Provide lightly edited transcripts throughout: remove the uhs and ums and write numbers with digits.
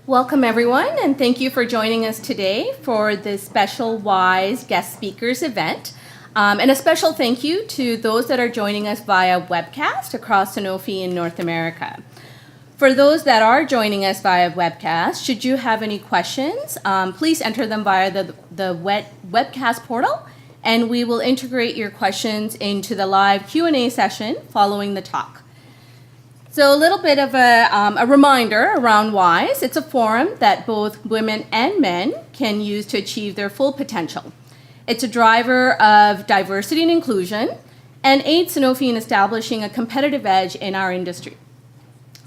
Welcome, everyone, and thank you for joining us today for this special WISE guest speakers event. And a special thank you to those that are joining us via webcast across Sanofi in North America. For those that are joining us via webcast, should you have any questions, please enter them via the webcast portal, and we will integrate your questions into the live Q&A session following the talk. So a little bit of a reminder around WISE. It's a forum that both women and men can use to achieve their full potential. It's a driver of diversity and inclusion and aids Sanofi in establishing a competitive edge in our industry.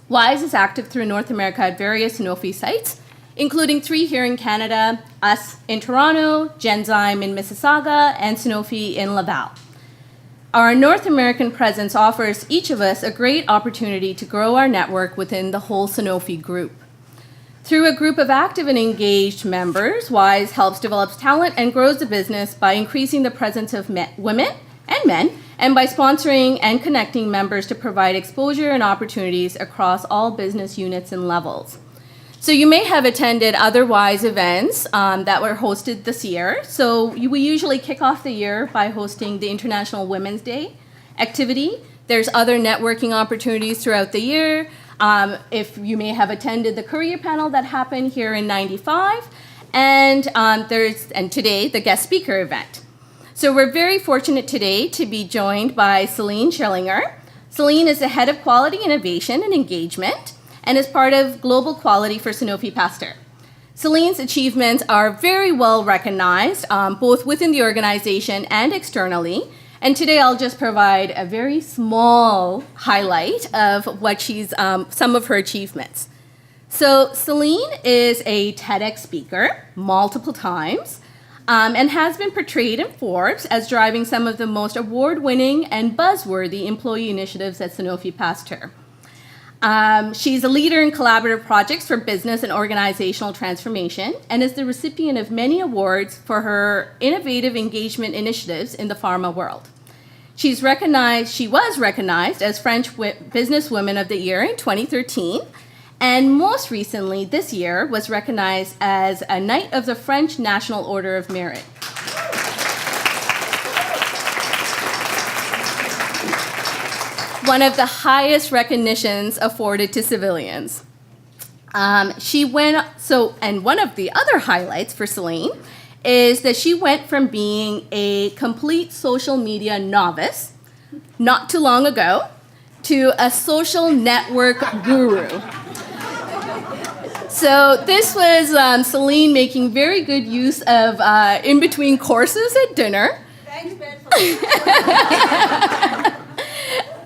WISE is active through North America at various Sanofi sites, including 3 here in Canada, us in Toronto, Genzyme in Mississauga, and Sanofi in Laval. Our North American presence offers each of us a great opportunity to grow our network within the whole Sanofi group. Through a group of active and engaged members, WISE helps develop talent and grows the business by increasing the presence of women and men, and by sponsoring and connecting members to provide exposure and opportunities across all business units and levels. So you may have attended other WISE events that were hosted this year. So we usually kick off the year by hosting the International Women's Day activity. There's other networking opportunities throughout the year. If you may have attended the career panel that happened here in '95, and today the guest speaker event. So we're very fortunate today to be joined by Celine Schillinger. Celine is the head of quality innovation and engagement, and is part of global quality for Sanofi Pasteur. Celine's achievements are very well recognized, both within the organization and externally. And today I'll just provide a very small highlight of what some of her achievements. So Celine is a TEDx speaker multiple times, and has been portrayed in Forbes as driving some of the most award-winning and buzzworthy employee initiatives at Sanofi Pasteur. She's a leader in collaborative projects for business and organizational transformation, and is the recipient of many awards for her innovative engagement initiatives in the pharma world. She was recognized as French Businesswoman of the Year in 2013, and most recently this year was recognized as a Knight of the French National Order of Merit. One of the highest recognitions afforded to civilians. And one of the other highlights for Celine is that she went from being a complete social media novice not too long ago to a social network guru. So this was Celine making very good use of in-between courses at dinner. Thanks, Ben.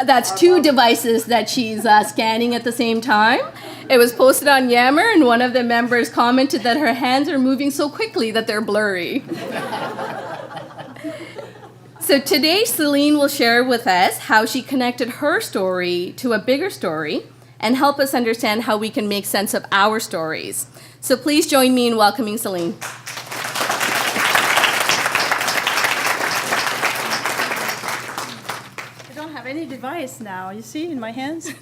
That's 2 devices that she's scanning at the same time. It was posted on Yammer, and one of the members commented that her hands are moving so quickly that they're blurry. So today, Celine will share with us how she connected her story to a bigger story and help us understand how we can make sense of our stories. So please join me in welcoming Celine. Any device now, you see, in my hands?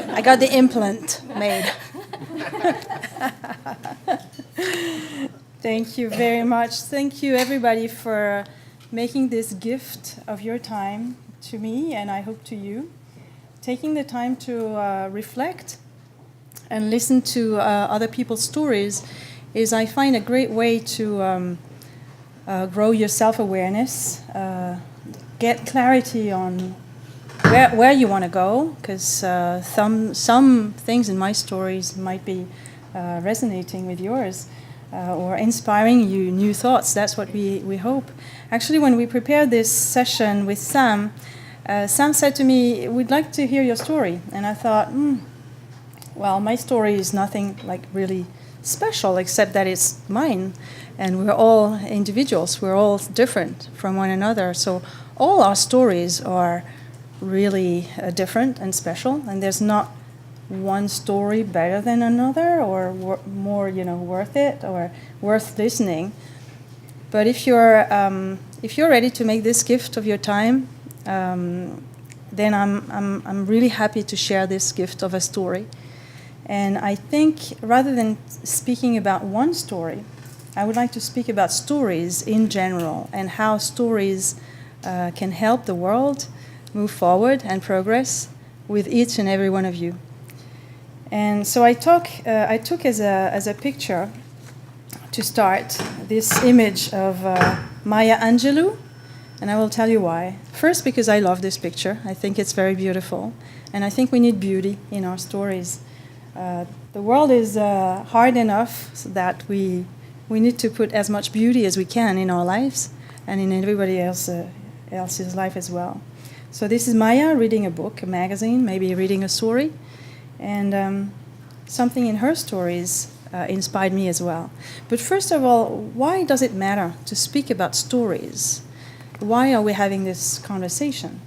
I got the implant made. Thank you very much. Thank you, everybody, for making this gift of your time to me, and I hope to you. Taking the time to reflect and listen to other people's stories is, I find, a great way to grow your self-awareness, get clarity on where you want to go, because some things in my stories might be resonating with yours, or inspiring you new thoughts. That's what we hope. Actually, when we prepared this session with Sam, Sam said to me, "We'd like to hear your story." And I thought, well, my story is nothing like really special, except that it's mine, and we're all individuals. We're all different from one another. So all our stories are really different and special, and there's not one story better than another, or more, worth it or worth listening. But if you're ready to make this gift of your time, then I'm really happy to share this gift of a story. And I think rather than speaking about one story, I would like to speak about stories in general and how stories can help the world move forward and progress with each and every one of you. And so I took as a picture to start this image of Maya Angelou, and I will tell you why. First, because I love this picture. I think it's very beautiful, and I think we need beauty in our stories. The world is hard enough so that we need to put as much beauty as we can in our lives and in everybody else's life as well. So this is Maya reading a book, a magazine, maybe reading a story, and something in her stories inspired me as well. But first of all, why does it matter to speak about stories? Why are we having this conversation?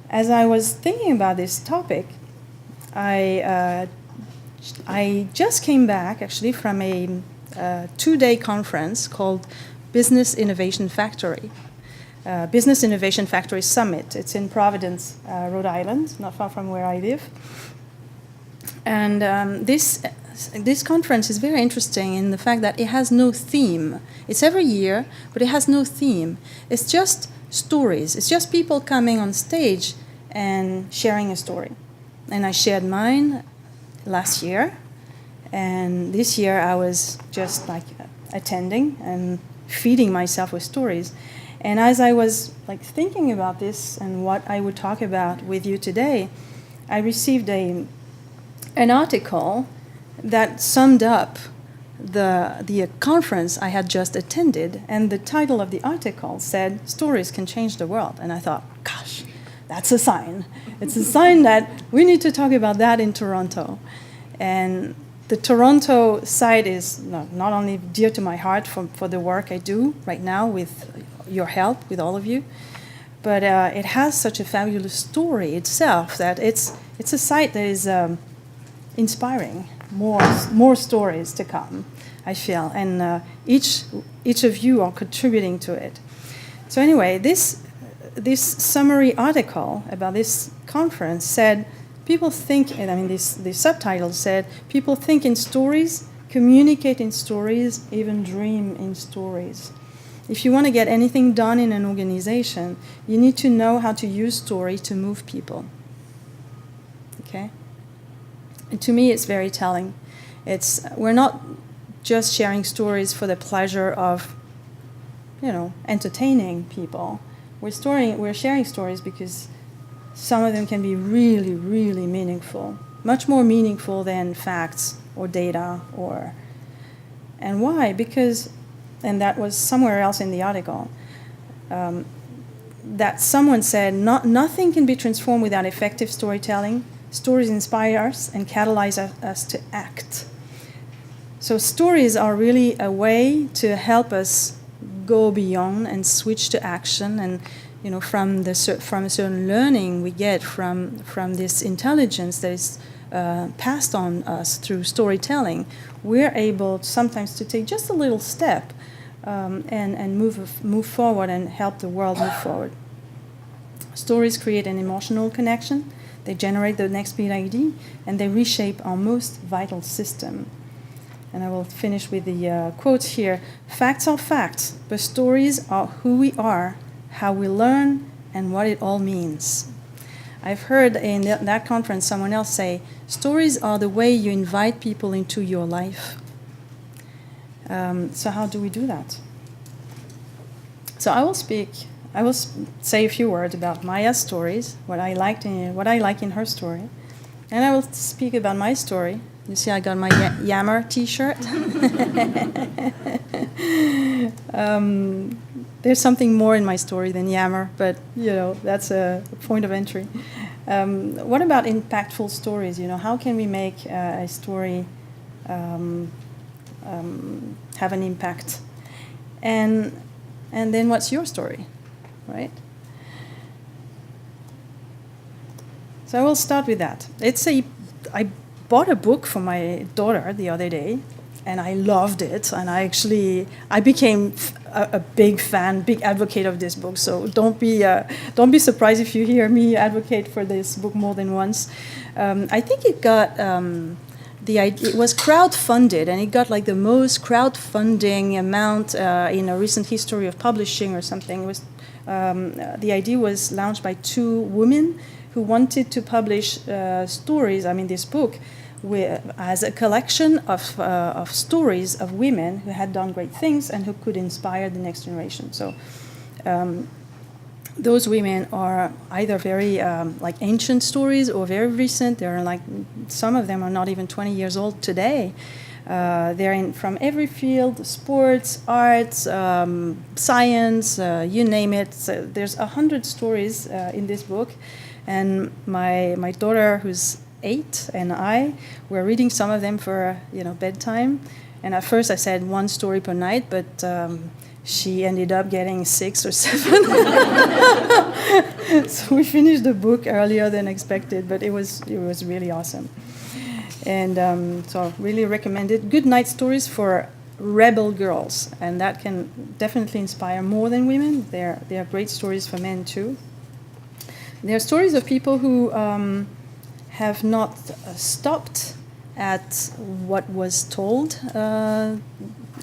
As I was thinking about this topic, I just came back actually from a 2-day conference called Business Innovation Factory. Business Innovation Factory Summit. It's in Providence, Rhode Island, not far from where I live. And this conference is very interesting in the fact that it has no theme. It's every year, but it has no theme. It's just stories. It's just people coming on stage and sharing a story. And I shared mine last year, and this year I was just like attending and feeding myself with stories. And as I was like thinking about this and what I would talk about with you today, I received an article that summed up the conference I had just attended, and the title of the article said, "Stories Can Change the World." And I thought, gosh, that's a sign. It's a sign that we need to talk about that in Toronto. And the Toronto side is not only dear to my heart for the work I do right now with your help, with all of you, but it has such a fabulous story itself that it's a site that is inspiring more stories to come, I feel, and each of you are contributing to it. So anyway, this summary article about this conference said, people think, the subtitle said, people think in stories, communicate in stories, even dream in stories. If you want to get anything done in an organization, you need to know how to use story to move people. Okay? And to me, it's very telling. We're not just sharing stories for the pleasure of, entertaining people. We're sharing stories because some of them can be really, really meaningful, much more meaningful than facts or data and why? Because, and that was somewhere else in the article, that someone said, nothing can be transformed without effective storytelling. Stories inspire us and catalyze us to act. So stories are really a way to help us go beyond and switch to action, and from a certain learning we get from this intelligence that is passed on us through storytelling, we're able sometimes to take just a little step and move forward and help the world move forward. Stories create an emotional connection. They generate the next big idea, and they reshape our most vital system. And I will finish with the quotes here. Facts are facts, but stories are who we are, how we learn, and what it all means. I've heard in that conference someone else say, stories are the way you invite people into your life. So how do we do that? So I will say a few words about Maya's stories, what I like in her story, and I will speak about my story. You see, I got my Yammer T-shirt. There's something more in my story than Yammer, but that's a point of entry. What about impactful stories? How can we make a story have an impact? And then what's your story? Right? So I will start with that. I bought a book for my daughter the other day, and I loved it. And I became a big fan, big advocate of this book. So don't be surprised if you hear me advocate for this book more than once. I think it got it was crowdfunded, and it got like the most crowdfunding amount in a recent history of publishing or something. It was the idea was launched by two women who wanted to publish stories. I mean, this book as a collection of stories of women who had done great things and who could inspire the next generation. So those women are either very like ancient stories or very recent. They're like, some of them are not even 20 years old today. They're from every field: sports, arts, science, you name it. So there's 100 stories in this book. And my daughter, who's 8, and I were reading some of them for bedtime. And at first I said one story per night, but she ended up getting 6 or 7. So we finished the book earlier than expected, but it was really awesome. And so really recommend it. Good night stories for rebel girls, and that can definitely inspire more than women. They are great stories for men too. They are stories of people who have not stopped at what was told,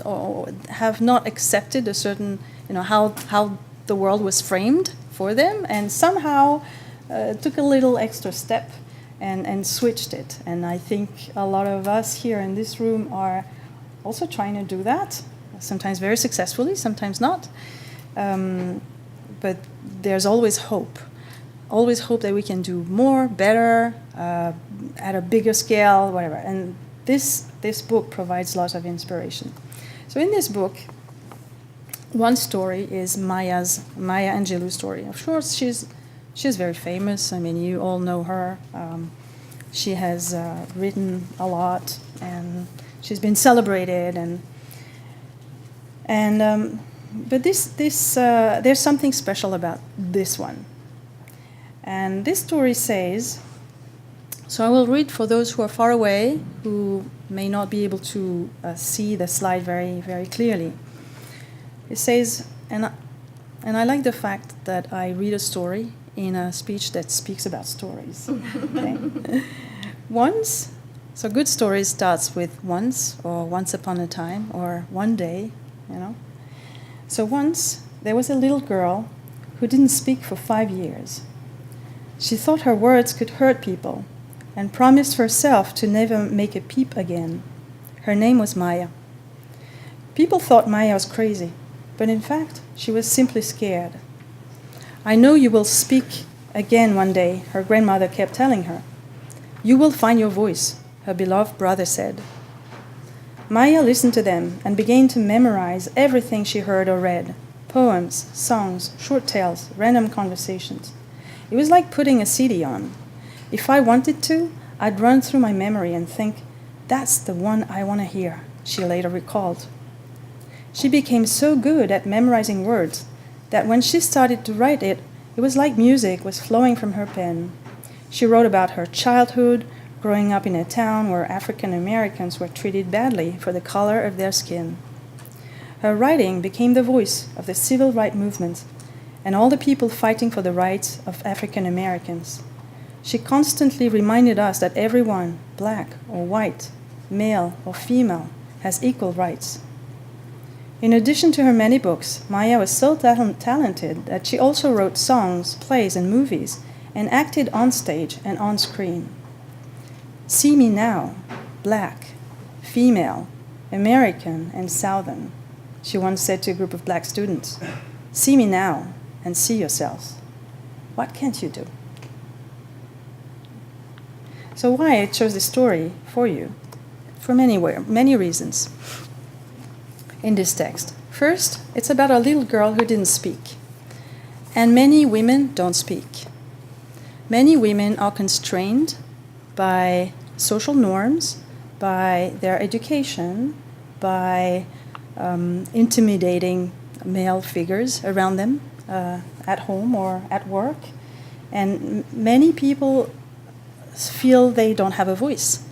or have not accepted a certain, how the world was framed for them, and somehow took a little extra step and switched it. And I think a lot of us here in this room are also trying to do that, sometimes very successfully, sometimes not. But there's always hope. Always hope that we can do more, better, at a bigger scale, whatever. And this book provides lots of inspiration. So in this book, one story is Maya Angelou's story. Of course, she's very famous. I mean, you all know her. She has written a lot, and she's been celebrated. But there's something special about this one. And this story says, so I will read for those who are far away, who may not be able to see the slide very, very clearly. It says, and I like the fact that I read a story in a speech that speaks about stories. Okay? Once, so good stories starts with once, or once upon a time, or one day, So once, there was a little girl who didn't speak for 5 years. She thought her words could hurt people and promised herself to never make a peep again. Her name was Maya. People thought Maya was crazy, but in fact, she was simply scared. I know you will speak again one day, her grandmother kept telling her. You will find your voice, her beloved brother said. Maya listened to them and began to memorize everything she heard or read: poems, songs, short tales, random conversations. It was like putting a CD on. If I wanted to, I'd run through my memory and think, that's the one I want to hear, she later recalled. She became so good at memorizing words that when she started to write it was like music was flowing from her pen. She wrote about her childhood, growing up in a town where African Americans were treated badly for the color of their skin. Her writing became the voice of the civil rights movement and all the people fighting for the rights of African Americans. She constantly reminded us that everyone, black or white, male or female, has equal rights. In addition to her many books, Maya was so talented that she also wrote songs, plays, and movies, and acted on stage and on screen. See me now, black, female, American, and Southern, she once said to a group of black students. See me now, and see yourselves. What can't you do? So why I chose this story for you? For many reasons in this text. First, it's about a little girl who didn't speak. And many women don't speak. Many women are constrained by social norms, by their education, by intimidating male figures around them, at home or at work. And many people feel they don't have a voice.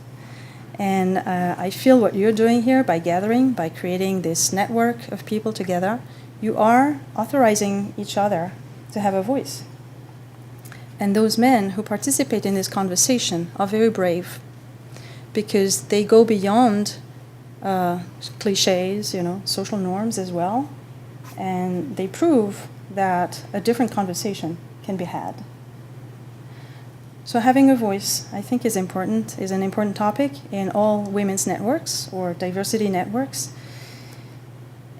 And I feel what you're doing here by gathering, by creating this network of people together, you are authorizing each other to have a voice. And those men who participate in this conversation are very brave, because they go beyond cliches, social norms as well, and they prove that a different conversation can be had. So having a voice, I think, is an important topic in all women's networks or diversity networks.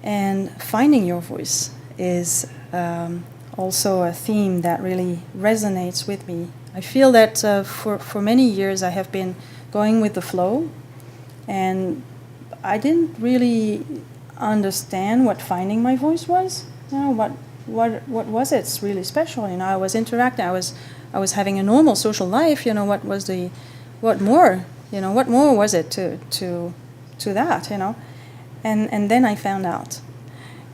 And finding your voice is also a theme that really resonates with me. I feel that for many years I have been going with the flow, and I didn't really understand what finding my voice was. What was it really special? I was interacting. I was having a normal social life. What more was it to that? And then I found out,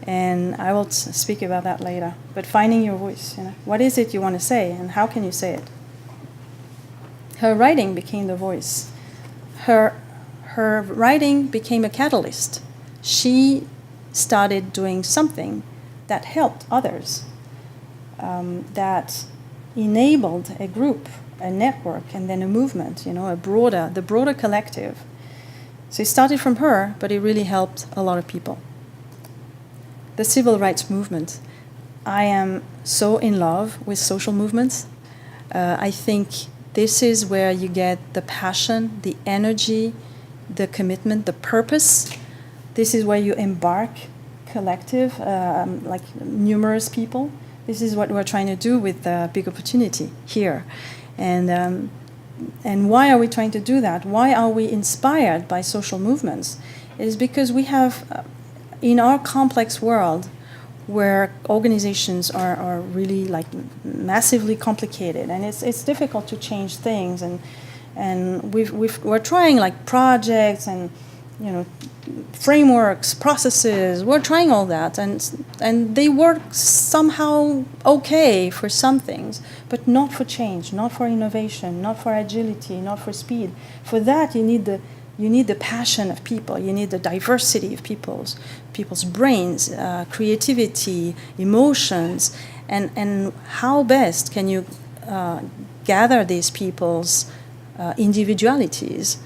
and I will speak about that later. But finding your voice. What is it you want to say, and how can you say it? Her writing became the voice. Her writing became a catalyst. She started doing something that helped others, that enabled a group, a network, and then a movement, the broader collective. So it started from her, but it really helped a lot of people. The civil rights movement. I am so in love with social movements. I think this is where you get the passion, the energy, the commitment, the purpose. This is where you embark collective, like numerous people. This is what we're trying to do with Big Opportunity here. And why are we trying to do that? Why are we inspired by social movements? It is because we have, in our complex world, where organizations are really like massively complicated, and it's difficult to change things, and we're trying like projects and frameworks, processes. We're trying all that, and they work somehow okay for some things, but not for change, not for innovation, not for agility, not for speed. For that, you need the passion of people. You need the diversity of people's brains, creativity, emotions, and how best can you gather these people's individualities?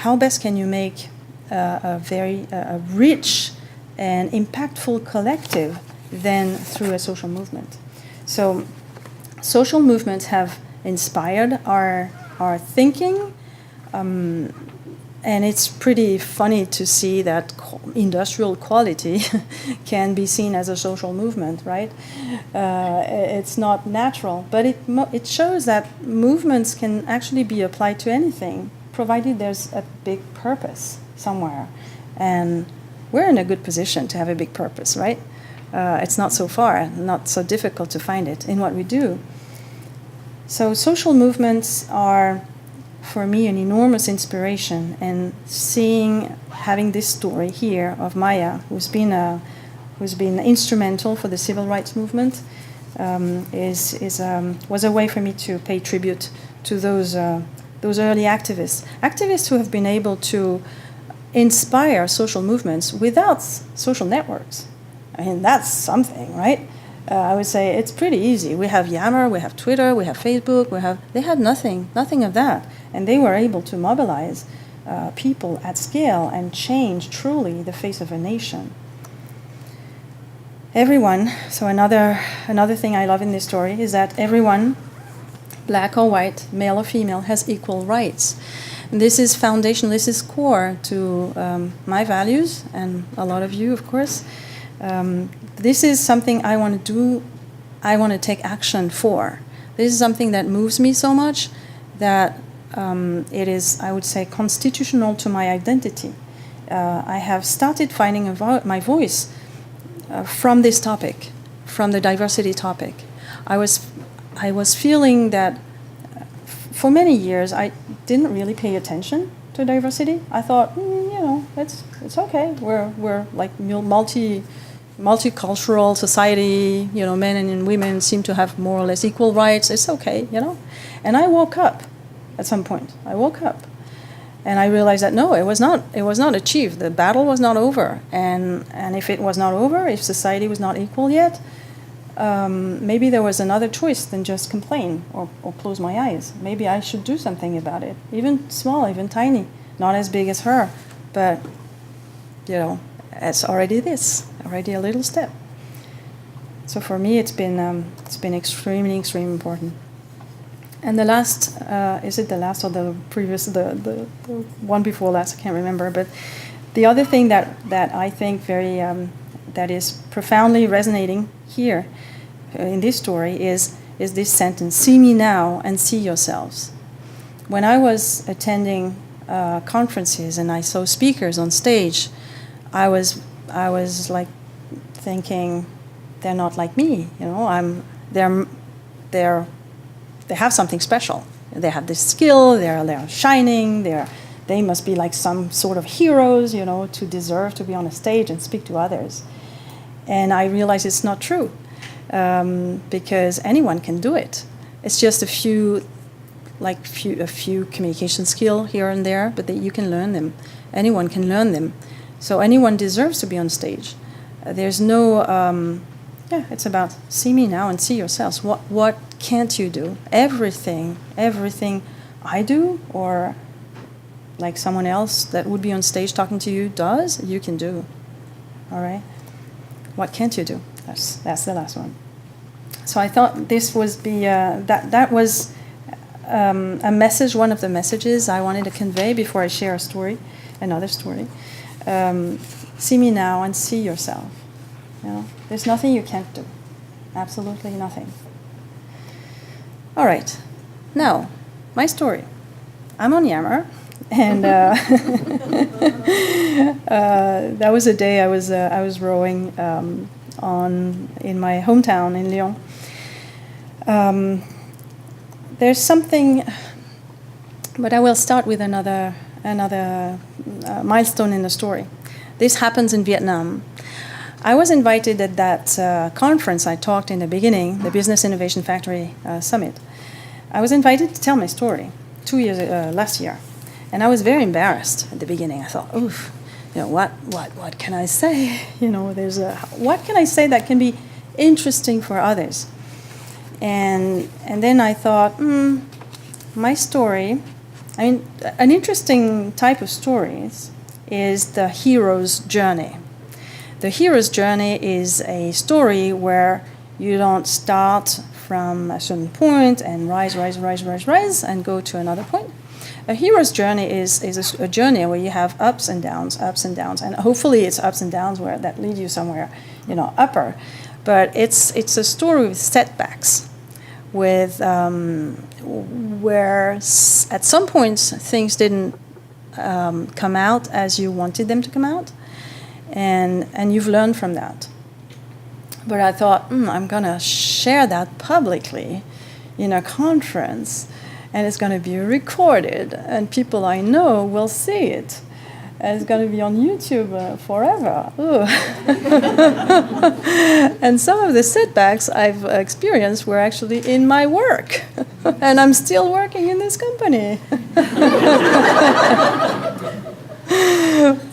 How best can you make a very rich and impactful collective than through a social movement? So social movements have inspired our thinking, and it's pretty funny to see that industrial quality can be seen as a social movement, right? It's not natural, but it shows that movements can actually be applied to anything, provided there's a big purpose somewhere. And we're in a good position to have a big purpose, right? It's not so far, not so difficult to find it in what we do. So social movements are, for me, an enormous inspiration. And having this story here of Maya, who's been instrumental for the civil rights movement, was a way for me to pay tribute to those early activists who have been able to inspire social movements without social networks. I mean, that's something, right? I would say it's pretty easy. We have Yammer, we have Twitter, we have Facebook, they had nothing of that. And they were able to mobilize people at scale and change truly the face of a nation. Everyone, so another thing I love in this story is that everyone, black or white, male or female, has equal rights. And this is foundational, this is core to my values, and a lot of you, of course. This is something I want to do, I want to take action for. This is something that moves me so much that it is, I would say, constitutional to my identity. I have started finding my voice from this topic, from the diversity topic. I was feeling that for many years I didn't really pay attention to diversity. I thought, it's okay. We're like multicultural society. Men and women seem to have more or less equal rights. It's okay, And I woke up at some point. And I realized that no, it was not achieved. The battle was not over. And if it was not over, if society was not equal yet, maybe there was another choice than just complain or close my eyes. Maybe I should do something about it, even small, even tiny, not as big as her, but it's already a little step. So for me, it's been extremely, extremely important. And the last, is it the last or the previous, the one before last? I can't remember. But the other thing that I think that is profoundly resonating here in this story is this sentence: "See me now and see yourselves." When I was attending conferences and I saw speakers on stage, I was like thinking, they're not like me. They have something special. They have this skill. They're shining. They must be like some sort of heroes, to deserve to be on a stage and speak to others. And I realized it's not true, because anyone can do it. It's just a few communication skill here and there, but you can learn them. Anyone can learn them. So anyone deserves to be on stage. There's no. It's about see me now and see yourselves. What can't you do? Everything I do, or like someone else that would be on stage talking to you does, you can do. All right? What can't you do? That's the last one. So I thought this was that was a message, one of the messages I wanted to convey before I share another story. See me now and see yourself. There's nothing you can't do. Absolutely nothing. All right. Now, my story. I'm on Yammer, and that was a day I was rowing in my hometown in Lyon. There's something, but I will start with another milestone in the story. This happens in Vietnam. I was invited at that conference I talked in the beginning, the Business Innovation Factory Summit. I was invited to tell my story last year, and I was very embarrassed at the beginning. I thought, oof, what can I say? What can I say that can be interesting for others? And then I thought, my story. I mean, an interesting type of stories is the hero's journey. The hero's journey is a story where you don't start from a certain point and rise, and go to another point. A hero's journey is a journey where you have ups and downs, and hopefully it's ups and downs that lead you somewhere, upper. But it's a story with setbacks, with where at some points things didn't come out as you wanted them to come out. And you've learned from that. But I thought, I'm going to share that publicly in a conference, and it's going to be recorded, and people I know will see it. And it's going to be on YouTube forever. And some of the setbacks I've experienced were actually in my work. And I'm still working in this company.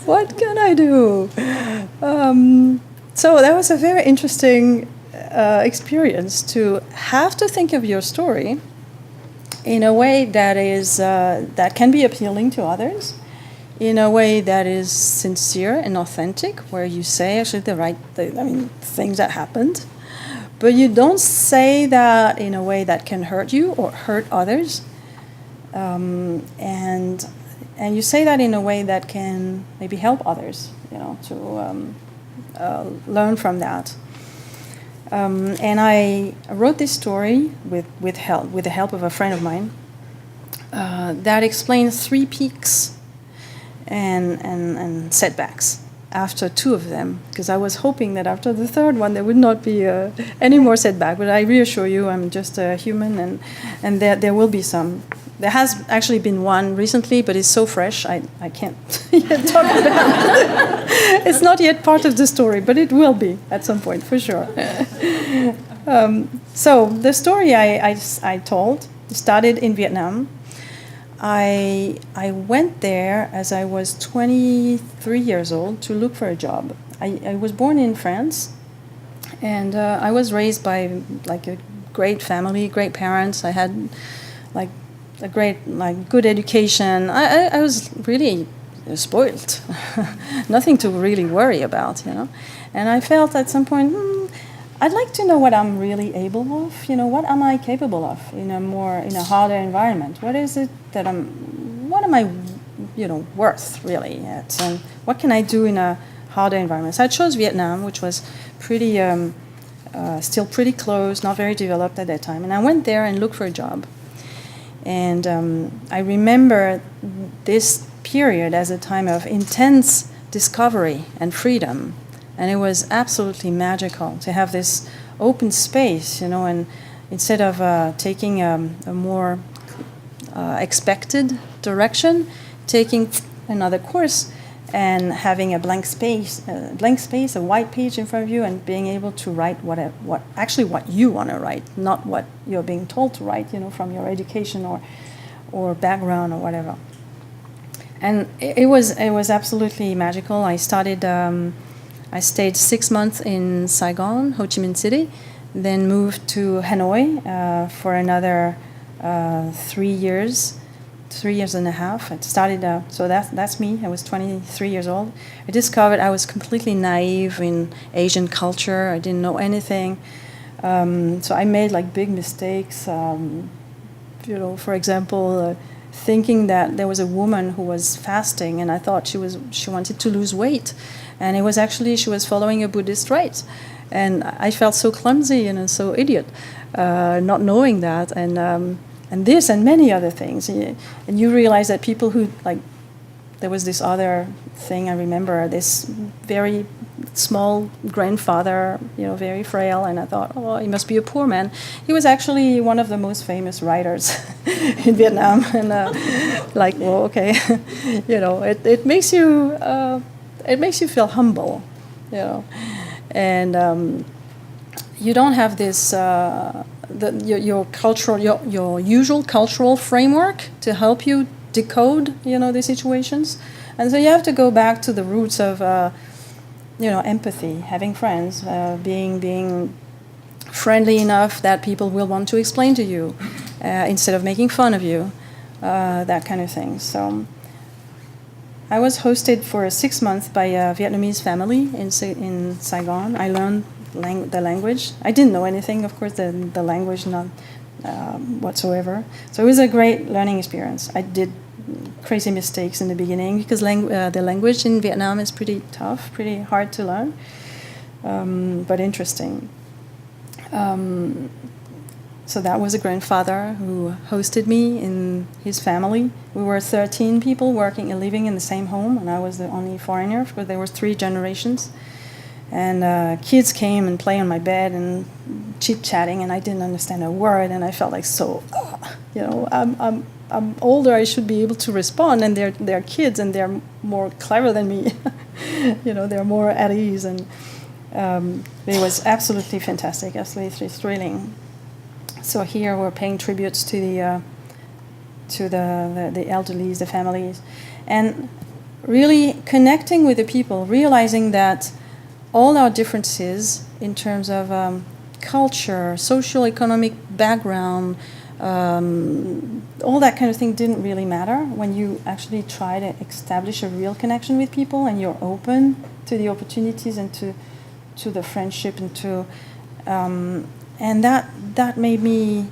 What can I do? So that was a very interesting experience to have to think of your story in a way that is that can be appealing to others, in a way that is sincere and authentic, where you say actually things that happened, but you don't say that in a way that can hurt you or hurt others, and you say that in a way that can maybe help others, to learn from that. And I wrote this story with the help of a friend of mine that explains 3 peaks and setbacks after 2 of them, because I was hoping that after the 3rd one there would not be any more setback. But I reassure you, I'm just a human, and there will be some. There has actually been one recently, but it's so fresh, I can't yet talk about it. It's not yet part of the story, but it will be at some point, for sure. So the story I told started in Vietnam. I went there as I was 23 years old to look for a job. I was born in France, and I was raised by like a great family, great parents. I had like a great, like, good education. I was really spoiled. Nothing to really worry about, you know. And I felt at some point, I'd like to know what I'm really able of. You know, what am I capable of in a harder environment? What is it that what am I, worth really at? And what can I do in a harder environment? So I chose Vietnam, which was pretty, still pretty closed, not very developed at that time. And I went there and looked for a job. And I remember this period as a time of intense discovery and freedom. And it was absolutely magical to have this open space, and instead of taking a more expected direction, taking another course and having a blank space, a white page in front of you, and being able to write what you want to write, not what you're being told to write, from your education or background or whatever. And it was absolutely magical. I stayed 6 months in Saigon, Ho Chi Minh City, then moved to Hanoi for another 3 years. 3 years and a half. I started, so that's me. I was 23 years old. I discovered I was completely naive in Asian culture. I didn't know anything. So I made like big mistakes. For example, thinking that there was a woman who was fasting, and I thought she wanted to lose weight, and it was actually she was following a Buddhist rite, and I felt so clumsy and so idiot, not knowing that, and this and many other things. And you realize that people who, like, there was this other thing I remember, this very small grandfather, very frail, and I thought, oh, he must be a poor man. He was actually one of the most famous writers in Vietnam, and like, well, okay, it makes you feel humble, and you don't have this. Your usual cultural framework to help you decode, the situations, and so you have to go back to the roots of, empathy, having friends, being friendly enough that people will want to explain to you instead of making fun of you, that kind of thing. So I was hosted for 6 months by a Vietnamese family in Saigon. I learned the language. I didn't know anything, of course, the language, not whatsoever. So it was a great learning experience. I did crazy mistakes in the beginning because the language in Vietnam is pretty tough, pretty hard to learn, but interesting. So that was a grandfather who hosted me in his family. We were 13 people working and living in the same home, and I was the only foreigner because there were 3 generations. And kids came and played on my bed and chit-chatting, and I didn't understand a word, and I felt like I'm older, I should be able to respond, and they're kids, and they're more clever than me. They're more at ease, and it was absolutely fantastic, absolutely thrilling. So here we're paying tributes to the elderly, the families, and really connecting with the people, realizing that all our differences in terms of culture, social, economic background, all that kind of thing didn't really matter when you actually try to establish a real connection with people and you're open to the opportunities and to the friendship and to and that made me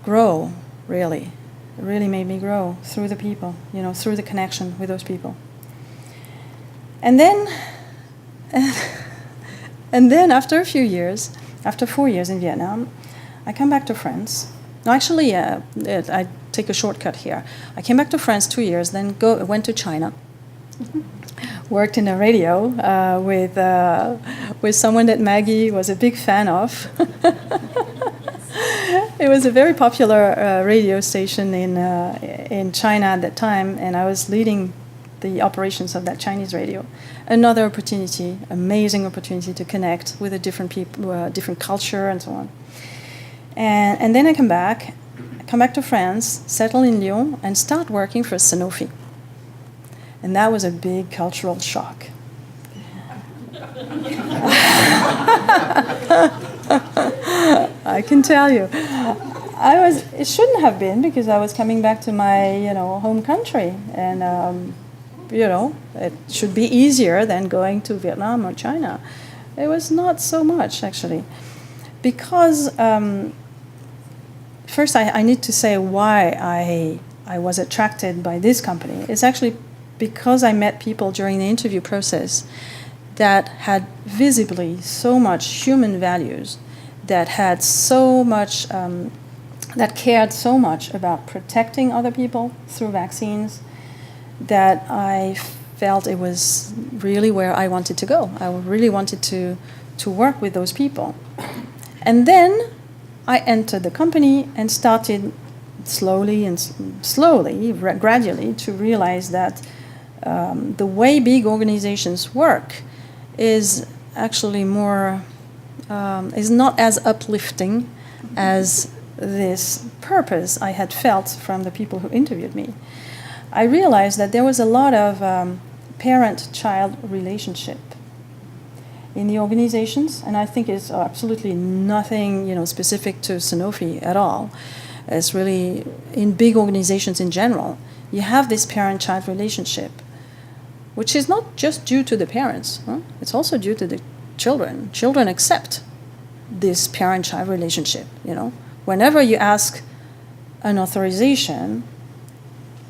grow, really. It really made me grow through the people, through the connection with those people. And then after a few years, after 4 years in Vietnam, I come back to France. No, actually, I take a shortcut here. I came back to France 2 years, then went to China. Worked in a radio with someone that Maggie was a big fan of. It was a very popular radio station in China at that time, and I was leading the operations of that Chinese radio. Another opportunity, amazing opportunity to connect with a different people, different culture, and so on. And then I come come back to France, settle in Lyon, and start working for Sanofi. And that was a big cultural shock. I can tell you. It shouldn't have been, because I was coming back to my, home country. And, it should be easier than going to Vietnam or China. It was not so much, actually. Because, first I need to say why I was attracted by this company. It's actually because I met people during the interview process that had visibly so much human values, that had so much, that cared so much about protecting other people through vaccines, that I felt it was really where I wanted to go. I really wanted to work with those people. And then I entered the company and started gradually to realize that the way big organizations work is actually more, is not as uplifting as this purpose I had felt from the people who interviewed me. I realized that there was a lot of parent-child relationship in the organizations, and I think it's absolutely nothing, specific to Sanofi at all. It's really in big organizations in general. You have this parent-child relationship, which is not just due to the parents. It's also due to the children. Children accept this parent-child relationship. Whenever you ask an authorization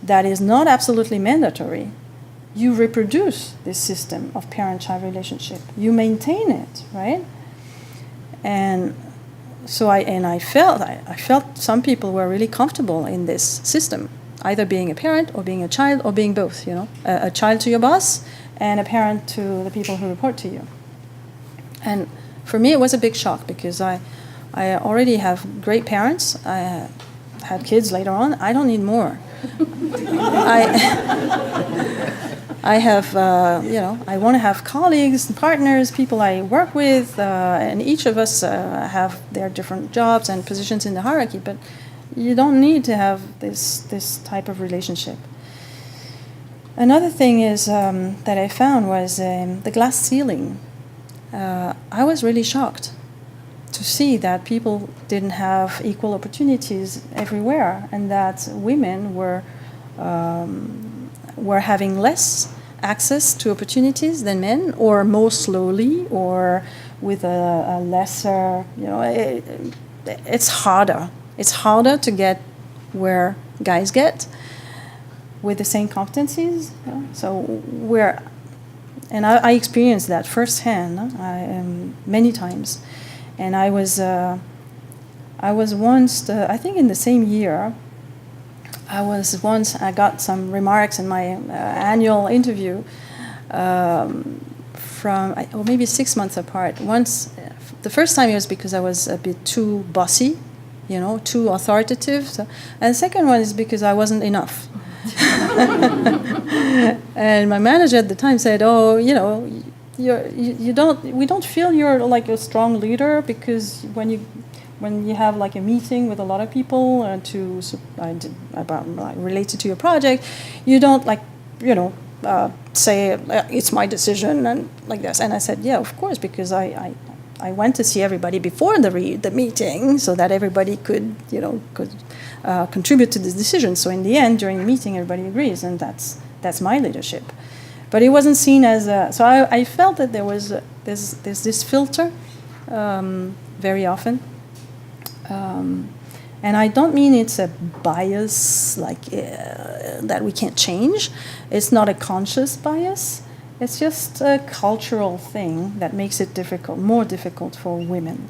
that is not absolutely mandatory, you reproduce this system of parent-child relationship. You maintain it, right? And so I felt some people were really comfortable in this system, either being a parent or being a child or being both. A child to your boss and a parent to the people who report to you. And for me, it was a big shock, because I already have great parents. I had kids later on. I don't need more. I have, I want to have colleagues and partners, people I work with, and each of us have their different jobs and positions in the hierarchy, but you don't need to have this type of relationship. Another thing is that I found was the glass ceiling. I was really shocked to see that people didn't have equal opportunities everywhere, and that women were having less access to opportunities than men, or more slowly, or with a lesser, it's harder. It's harder to get where guys get with the same competencies. So I experienced that firsthand many times. And I was once, I think in the same year, I got some remarks in my annual interview from, or maybe 6 months apart. Once, the first time it was because I was a bit too bossy, too authoritative. And the second one is because I wasn't enough. And my manager at the time said, we don't feel you're like a strong leader, because when you have like a meeting with a lot of people related to your project, you don't say it's my decision and like this. And I said, yeah, of course, because I went to see everybody before the meeting, so that everybody could contribute to this decision. So in the end, during the meeting, everybody agrees, and that's my leadership. But it wasn't seen as so I felt that there's this filter very often. And I don't mean it's a bias that we can't change. It's not a conscious bias. It's just a cultural thing that makes it more difficult for women.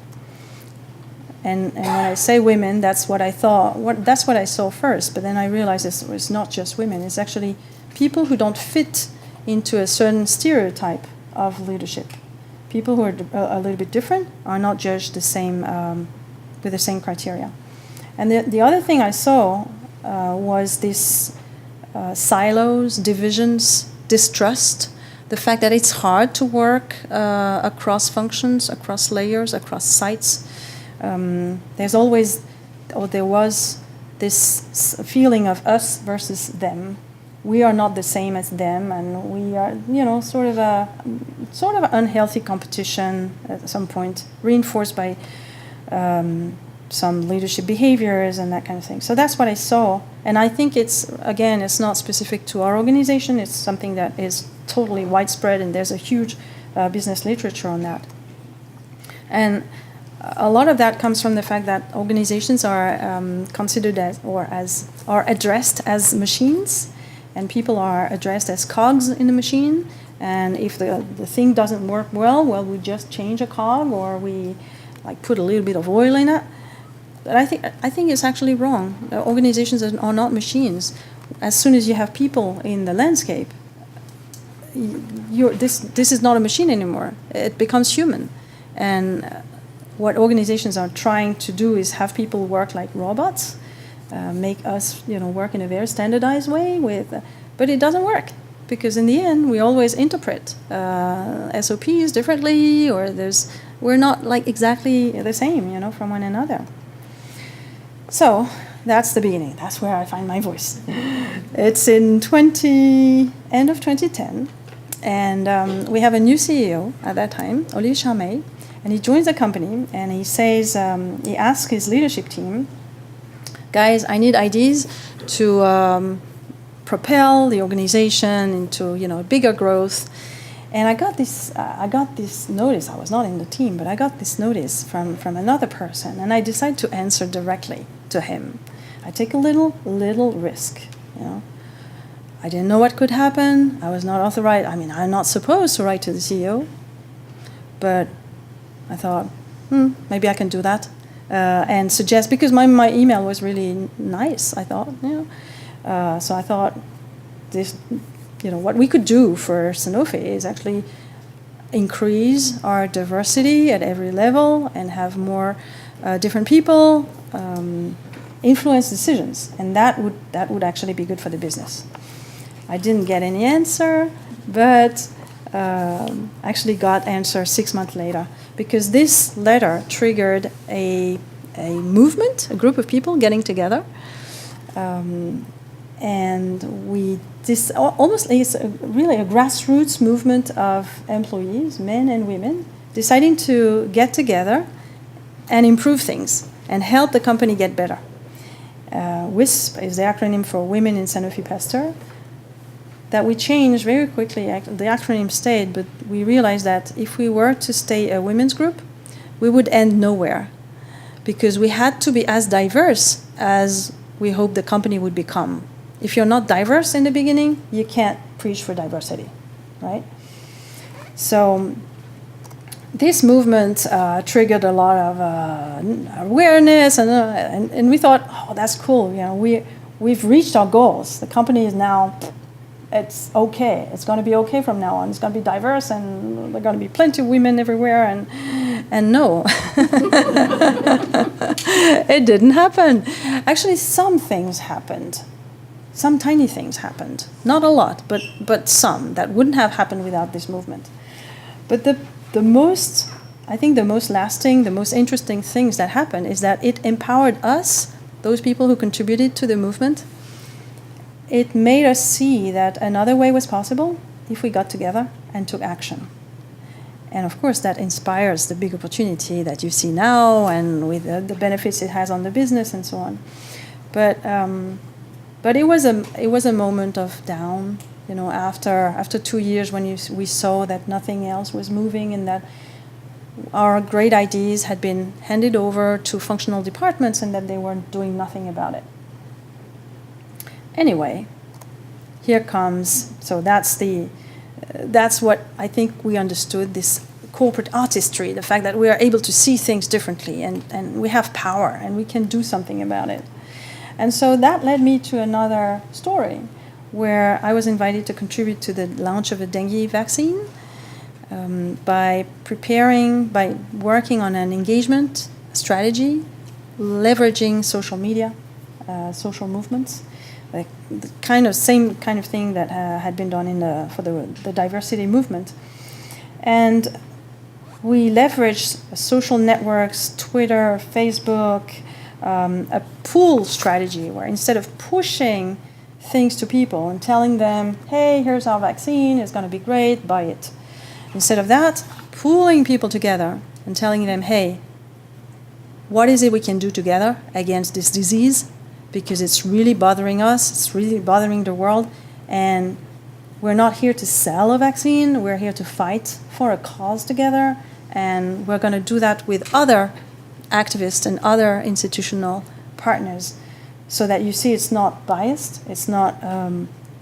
And when I say women, that's what I thought. That's what I saw first. But then I realized it's not just women. It's actually people who don't fit into a certain stereotype of leadership. People who are a little bit different are not judged the same with the same criteria. And the other thing I saw was this silos, divisions, distrust, the fact that it's hard to work across functions, across layers, across sites. There was this feeling of us versus them. We are not the same as them, and we are, sort of an unhealthy competition at some point, reinforced by some leadership behaviors and that kind of thing. So that's what I saw, and I think it's not specific to our organization. It's something that is totally widespread, and there's a huge business literature on that. And a lot of that comes from the fact that organizations are considered are addressed as machines, and people are addressed as cogs in the machine. And if the thing doesn't work well, we just change a cog, or we put a little bit of oil in it. But I think it's actually wrong. Organizations are not machines. As soon as you have people in the landscape, this is not a machine anymore. It becomes human. And what organizations are trying to do is have people work like robots, make us work in a very standardized way but it doesn't work, because in the end we always interpret SOPs differently, or we're not exactly the same from one another. So that's the beginning. That's where I find my voice. It's in end of 2010, and we have a new CEO at that time, Olivier Charmet, and he joins the company, and he says, he asks his leadership team, guys, I need ideas to propel the organization into bigger growth. And I got this notice. I was not in the team, but I got this notice from another person, and I decided to answer directly to him. I take a little risk, I didn't know what could happen. I was not authorized. I'm not supposed to write to the CEO, but I thought, maybe I can do that, and suggest, because my email was really nice, I thought, so I thought this, what we could do for Sanofi is actually increase our diversity at every level and have more different people influence decisions, and that would actually be good for the business. I didn't get any answer, but actually got answer 6 months later, because this letter triggered a movement, a group of people getting together, and this almost is really a grassroots movement of employees, men and women, deciding to get together and improve things and help the company get better. WISP is the acronym for Women in Sanofi Pasteur. That we changed very quickly. The acronym stayed, but we realized that if we were to stay a women's group, we would end nowhere, because we had to be as diverse as we hoped the company would become. If you're not diverse in the beginning, you can't preach for diversity, right? So this movement triggered a lot of awareness, and we thought, oh, that's cool. We've reached our goals. The company is now, it's okay. It's going to be okay from now on. It's going to be diverse, and there are going to be plenty of women everywhere. And no, it didn't happen. Actually, some things happened. Some tiny things happened. Not a lot, but some that wouldn't have happened without this movement. But the most lasting, the most interesting things that happened is that it empowered us, those people who contributed to the movement. It made us see that another way was possible if we got together and took action. And of course, that inspires the big opportunity that you see now, and with the benefits it has on the business and so on. But it was a moment of down, after 2 years, when we saw that nothing else was moving, and that our great ideas had been handed over to functional departments, and that they were doing nothing about it. Anyway, here comes. So that's what I think we understood, this corporate artistry, the fact that we are able to see things differently, and we have power, and we can do something about it. And so that led me to another story, where I was invited to contribute to the launch of a dengue vaccine by working on an engagement strategy, leveraging social media, social movements, like the same kind of thing that had been done for the diversity movement. And we leveraged social networks, Twitter, Facebook, a pull strategy, where instead of pushing things to people and telling them, hey, here's our vaccine, it's going to be great, buy it. Instead of that, pulling people together and telling them, hey, what is it we can do together against this disease? Because it's really bothering us, it's really bothering the world, and we're not here to sell a vaccine, we're here to fight for a cause together, and we're going to do that with other activists and other institutional partners, so that you see it's not biased, it's not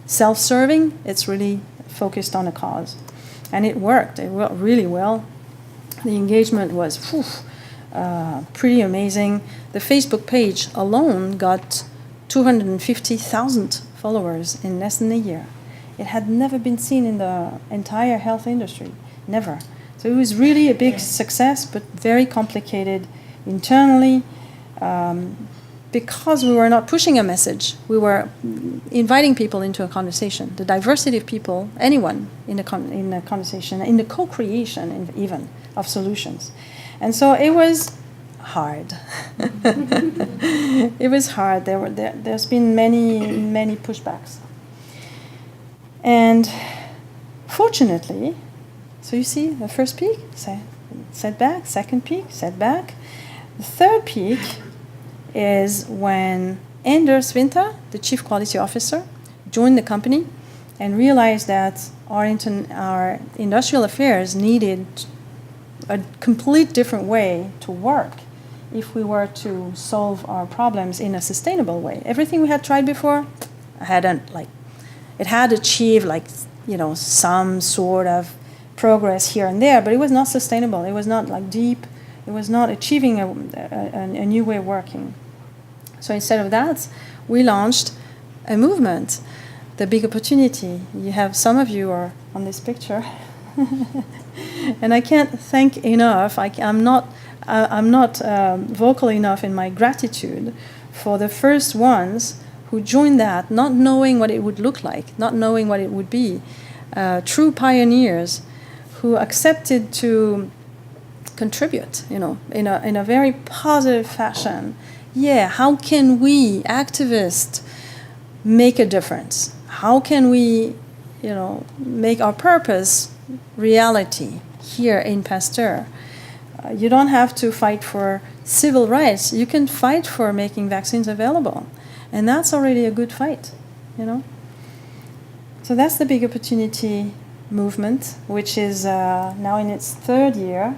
self-serving, it's really focused on a cause. And it worked really well. The engagement was pretty amazing. The Facebook page alone got 250,000 followers in less than a year. It had never been seen in the entire health industry, never. So it was really a big success, but very complicated internally, because we were not pushing a message. We were inviting people into a conversation. The diversity of people, anyone in a conversation, in the co-creation even of solutions. And so it was hard. It was hard. There's been many pushbacks. And fortunately, so you see the first peak, setback, second peak, setback. The third peak is when Anders Winter, the Chief Quality Officer, joined the company and realized that our industrial affairs needed a complete different way to work if we were to solve our problems in a sustainable way. Everything we had tried before it had achieved some sort of progress here and there, but it was not sustainable. It was not deep. It was not achieving a new way of working. So instead of that, we launched a movement, the Big Opportunity. You have some of you are on this picture, and I can't thank enough. I'm not vocal enough in my gratitude for the first ones who joined that, not knowing what it would look like, not knowing what it would be, true pioneers who accepted to contribute, in a very positive fashion. Yeah, how can we activists make a difference? How can we, make our purpose reality here in Pasteur? You don't have to fight for civil rights. You can fight for making vaccines available, and that's already a good fight, So that's the Big Opportunity movement, which is now in its third year.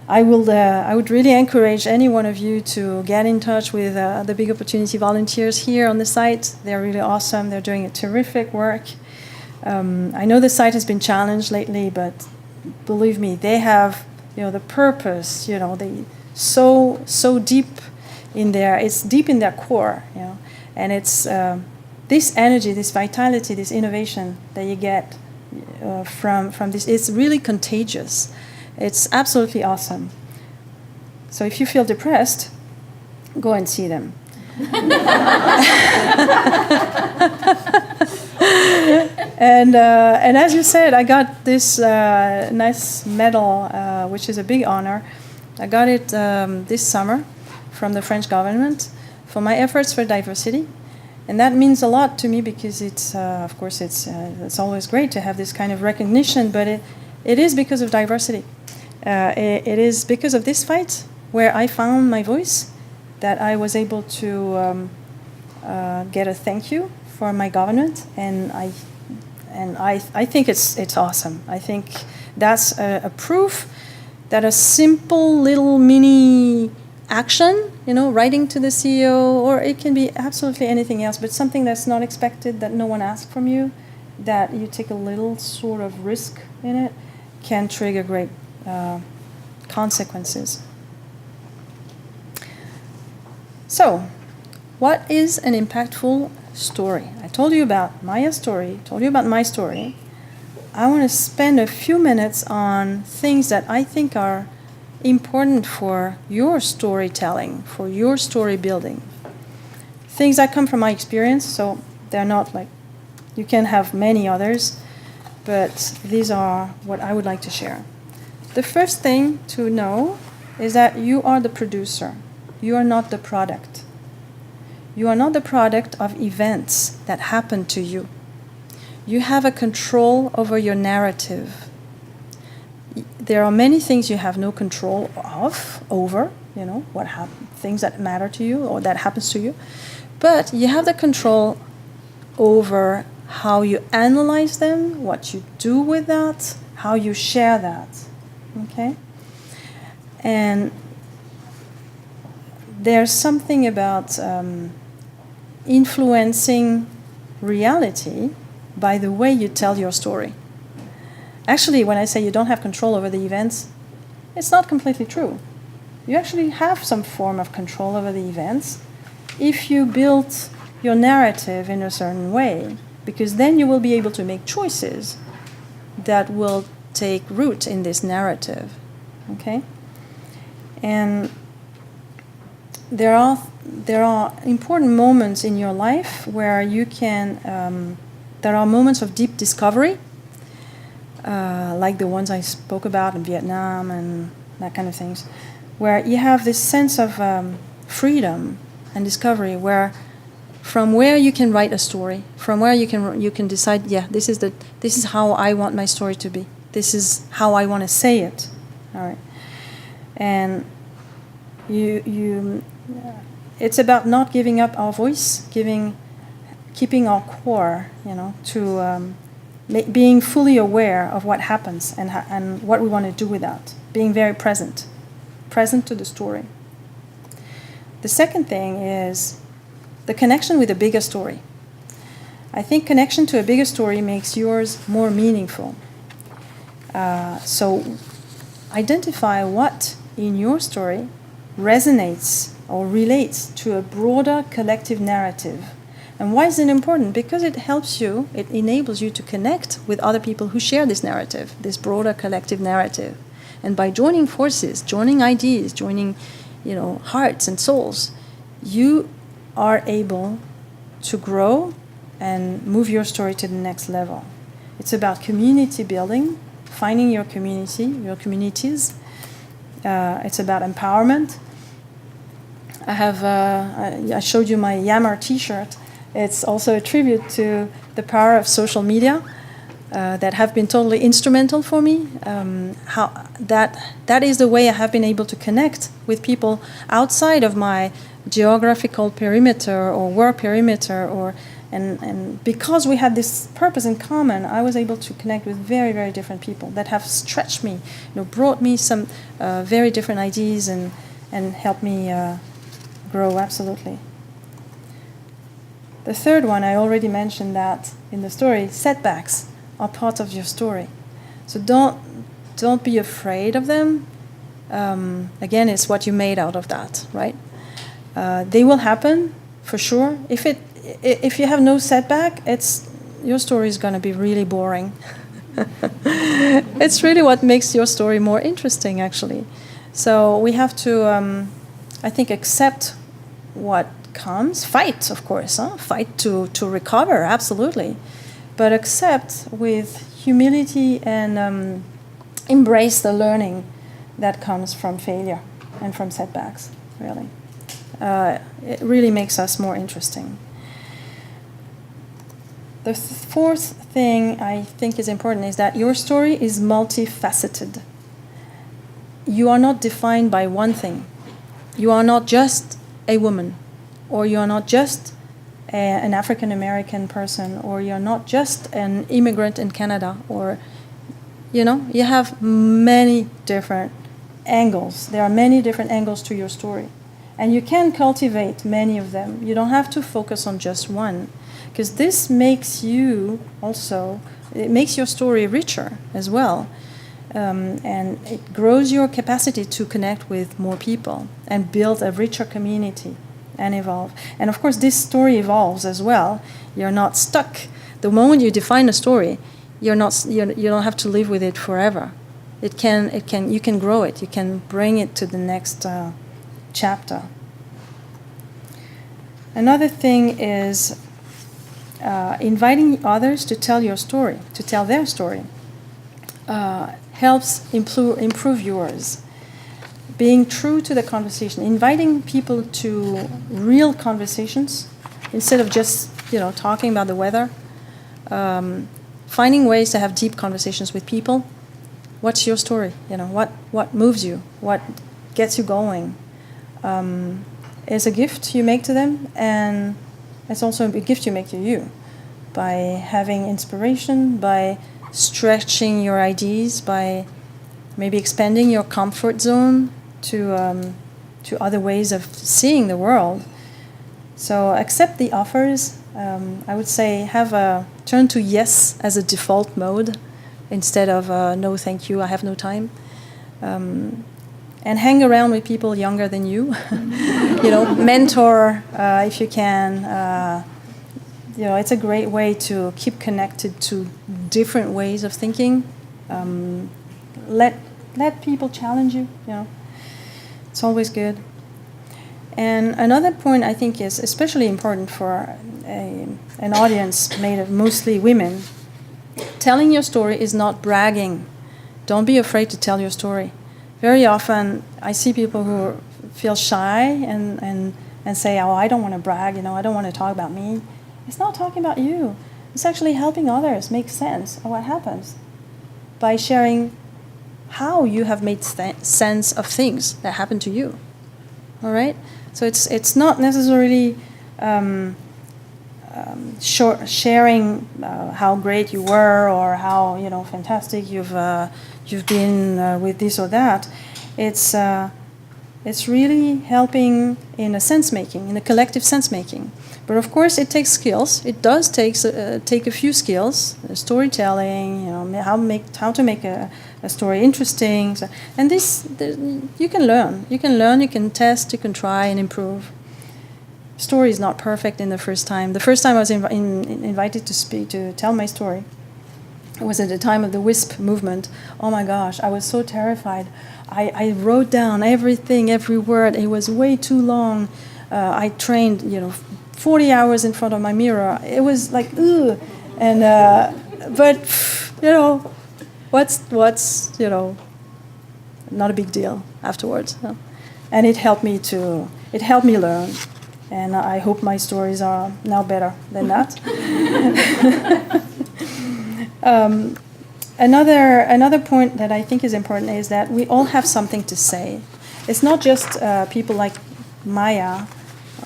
I would really encourage any one of you to get in touch with the Big Opportunity volunteers here on the site. They're really awesome. They're doing a terrific work. I know the site has been challenged lately, but believe me, they have the purpose. They so deep in there. It's deep in their core. And it's this energy, this vitality, this innovation that you get from this. It's really contagious. It's absolutely awesome. So if you feel depressed, go and see them. And as you said, I got this nice medal, which is a big honor. I got it this summer from the French government for my efforts for diversity. And that means a lot to me because it's always great to have this kind of recognition, but it is because of diversity. It is because of this fight where I found my voice that I was able to get a thank you for my government, and I think it's awesome. I think that's a proof that a simple little mini action, writing to the CEO, or it can be absolutely anything else, but something that's not expected, that no one asked from you, that you take a little sort of risk in it, can trigger great consequences. So, what is an impactful story? I told you about Maya's story, told you about my story. I want to spend a few minutes on things that I think are important for your storytelling, for your story building. Things that come from my experience, so they're not you can have many others, but these are what I would like to share. The first thing to know is that you are the producer. You are not the product. You are not the product of events that happen to you. You have a control over your narrative. There are many things you have no control over, things that matter to you or that happens to you. But you have the control over how you analyze them, what you do with that, how you share that. Okay? And there's something about influencing reality by the way you tell your story. Actually, when I say you don't have control over the events, it's not completely true. You actually have some form of control over the events if you build your narrative in a certain way, because then you will be able to make choices that will take root in this narrative. Okay? And there are important moments in your life where you can, there are moments of deep discovery, like the ones I spoke about in Vietnam and that kind of things, where you have this sense of freedom and discovery, from where you can write a story, from where you can decide, this is how I want my story to be. This is how I want to say it. All right, and it's about not giving up our voice, keeping our core, to being fully aware of what happens and what we want to do with that. Being very present to the story. The second thing is the connection with a bigger story. I think connection to a bigger story makes yours more meaningful. So identify what in your story resonates or relates to a broader collective narrative. And why is it important? Because it enables you to connect with other people who share this narrative, this broader collective narrative. And by joining forces, joining ideas, joining, hearts and souls, you are able to grow and move your story to the next level. It's about community building, finding your community, your communities. It's about empowerment. I showed you my Yammer T-shirt. It's also a tribute to the power of social media that have been totally instrumental for me. How that is the way I have been able to connect with people outside of my geographical perimeter or work perimeter, and because we had this purpose in common, I was able to connect with very, very different people that have stretched me, brought me some very different ideas and helped me grow, absolutely. The third one, I already mentioned that in the story, setbacks are part of your story. So don't be afraid of them. Again, it's what you made out of that, right? They will happen, for sure. If you have no setback, your story is going to be really boring. It's really what makes your story more interesting, actually. So we have to, I think, accept what comes. Fight, of course. Fight to recover, absolutely. But accept with humility and embrace the learning that comes from failure and from setbacks, really. It really makes us more interesting. The fourth thing I think is important is that your story is multifaceted. You are not defined by one thing. You are not just a woman, or you are not just an African American person, or you're not just an immigrant in Canada, or, you have many different angles. There are many different angles to your story. And you can cultivate many of them. You don't have to focus on just one, because this makes it makes your story richer as well. And it grows your capacity to connect with more people and build a richer community and evolve. And of course, this story evolves as well. You're not stuck. The moment you define a story, you don't have to live with it forever. You can grow it. You can bring it to the next chapter. Another thing is inviting others to tell your story, to tell their story, helps improve yours. being true to the conversation, inviting people to real conversations instead of just, talking about the weather. Finding ways to have deep conversations with people. What's your story? What moves you? What gets you going? It's a gift you make to them, and it's also a gift you make to you by having inspiration, by stretching your ideas, by maybe expanding your comfort zone to other ways of seeing the world. So accept the offers. I would say turn to yes as a default mode instead of no thank you, I have no time. And hang around with people younger than you. Mentor if you can. It's a great way to keep connected to different ways of thinking. Let people challenge you. It's always good. And another point I think is especially important for an audience made of mostly women. Telling your story is not bragging. Don't be afraid to tell your story. Very often I see people who feel shy and say, oh, I don't want to brag, I don't want to talk about me. It's not talking about you. It's actually helping others make sense of what happens by sharing how you have made sense of things that happen to you. All right? So it's not necessarily sharing how great you were or how fantastic you've been with this or that. It's really helping in a sense making, in a collective sense making. But of course, it takes skills. It does take a few skills: storytelling, how to make a story interesting. And you can learn. You can test. You can try and improve. Story is not perfect in the first time. The first time I was invited to tell my story, it was at the time of the WISP movement. Oh my gosh, I was so terrified. I wrote down everything, every word. It was way too long. I trained, 40 hours in front of my mirror. It was like, ugh. And but what's not a big deal afterwards. And it helped me learn. And I hope my stories are now better than that. Another point that I think is important is that we all have something to say. It's not just people like Maya,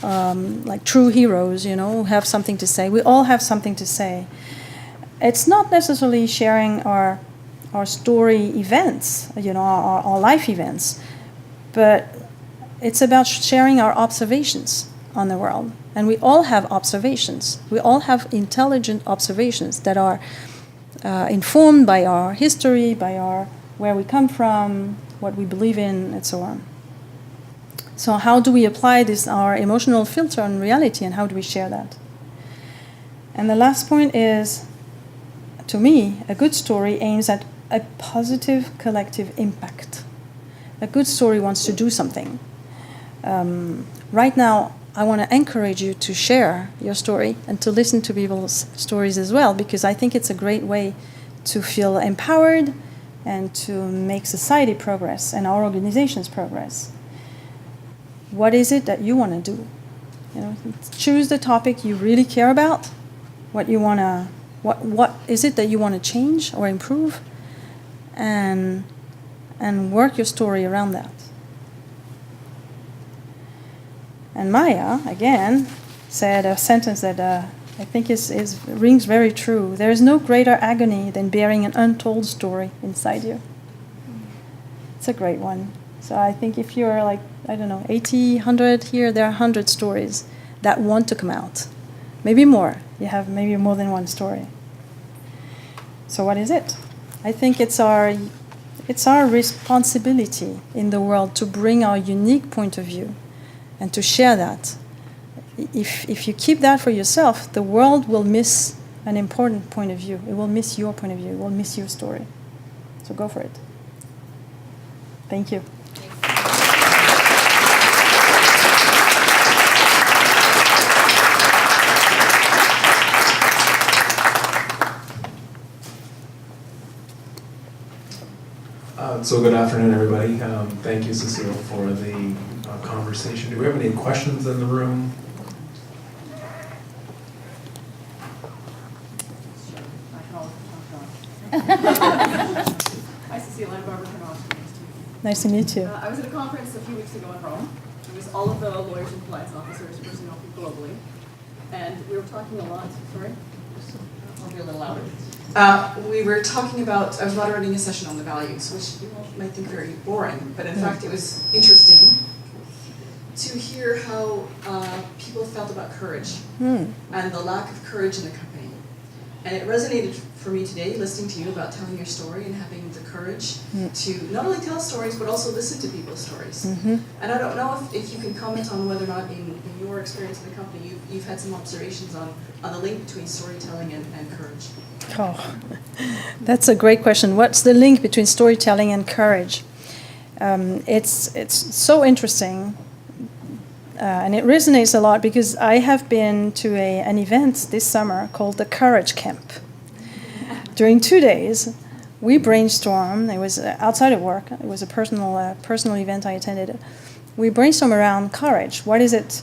like true heroes, who have something to say. We all have something to say. It's not necessarily sharing our story events, our life events, but it's about sharing our observations on the world. And we all have observations. We all have intelligent observations that are informed by our history, by where we come from, what we believe in, and so on. So how do we apply our emotional filter on reality, and how do we share that? And the last point is, to me, a good story aims at a positive collective impact. A good story wants to do something. Right now, I want to encourage you to share your story and to listen to people's stories as well, because I think it's a great way to feel empowered and to make society progress and our organizations progress. What is it that you want to do? Choose the topic you really care about. What is it that you want to change or improve, and work your story around that. And Maya, again, said a sentence that I think rings very true. There is no greater agony than bearing an untold story inside you. It's a great one. So I think if you're 80, 100 here, there are 100 stories that want to come out. Maybe more. You have maybe more than one story. So what is it? I think it's our responsibility in the world to bring our unique point of view and to share that. If you keep that for yourself, the world will miss an important point of view. It will miss your point of view. It will miss your story. So go for it. Thank you. So good afternoon, everybody. Thank you, Cecile, for the conversation. Do we have any questions in the room? Hi, Cecile. I'm Barbara Karnofsky. Nice to meet you. I was at a conference a few weeks ago in Rome. It was all of the lawyers and compliance officers personnel globally. And we were talking a lot, sorry? I'll be a little louder. We were talking about, I was moderating a session on the values, which you all might think very boring, but in fact it was interesting to hear how people felt about courage and the lack of courage in the company. And it resonated for me today, listening to you about telling your story and having the courage to not only tell stories, but also listen to people's stories. And I don't know if you can comment on whether or not in your experience in the company, you've had some observations on the link between storytelling and courage. Oh, that's a great question. What's the link between storytelling and courage? It's so interesting, and it resonates a lot because I have been to an event this summer called the Courage Camp. During 2 days, we brainstormed. It was outside of work. It was a personal event I attended. We brainstormed around courage. What is it?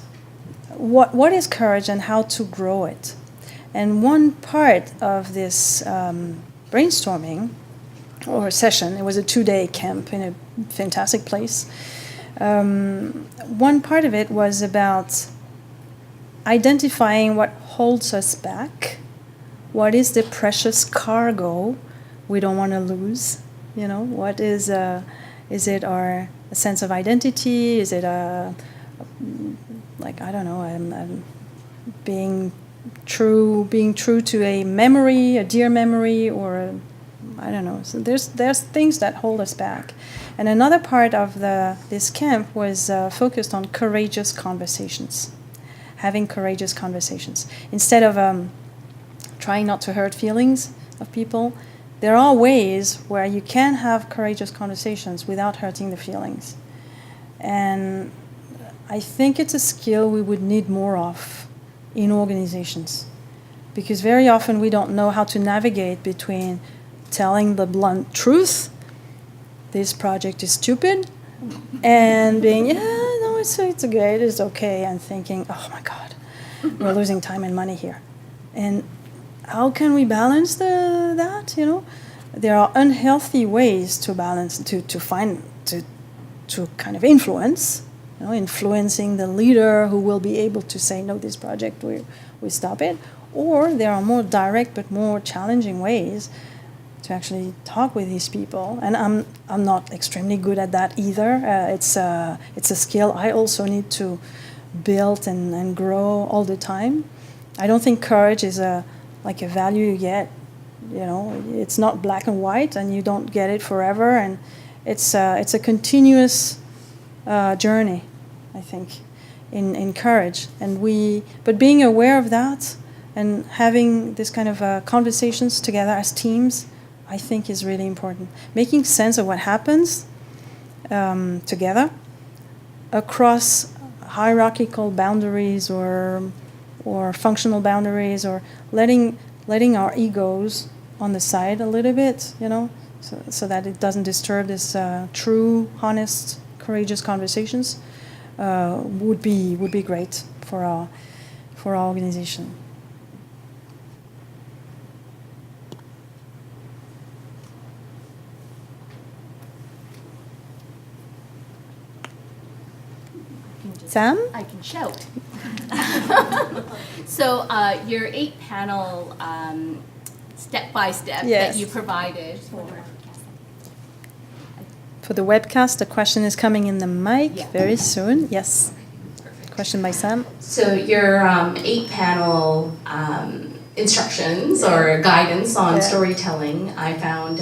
What is courage and how to grow it? And one part of this brainstorming or session, it was a 2-day camp in a fantastic place. One part of it was about identifying what holds us back. What is the precious cargo we don't want to lose? You know, what is it our sense of identity? Is it being true to a memory, a dear memory, or I don't know. So there's things that hold us back. And another part of this camp was focused on courageous conversations, having courageous conversations. Instead of trying not to hurt feelings of people, there are ways where you can have courageous conversations without hurting the feelings. And I think it's a skill we would need more of in organizations, because very often we don't know how to navigate between telling the blunt truth, this project is stupid, and being, it's great, it's okay, and thinking, oh my God, we're losing time and money here. And how can we balance that, you know? There are unhealthy ways to balance, to kind of influence, you know, influencing the leader who will be able to say, no, this project, we stop it. Or there are more direct but more challenging ways to actually talk with these people. And I'm not extremely good at that either. It's a skill I also need to build and grow all the time. I don't think courage is a value you get. You know, it's not black and white, and you don't get it forever. And it's a continuous journey, I think, in courage. But being aware of that and having this kind of conversations together as teams, I think is really important. Making sense of what happens together across hierarchical boundaries or functional boundaries, or letting our egos on the side a little bit, you know, so that it doesn't disturb this true, honest, courageous conversations would be great for our organization. Sam? I can shout. So your 8-panel step-by-step that you provided for the webcast, the question is coming in the mic very soon. Yes. Perfect. Question by Sam. So your 8-panel instructions or guidance on storytelling, I found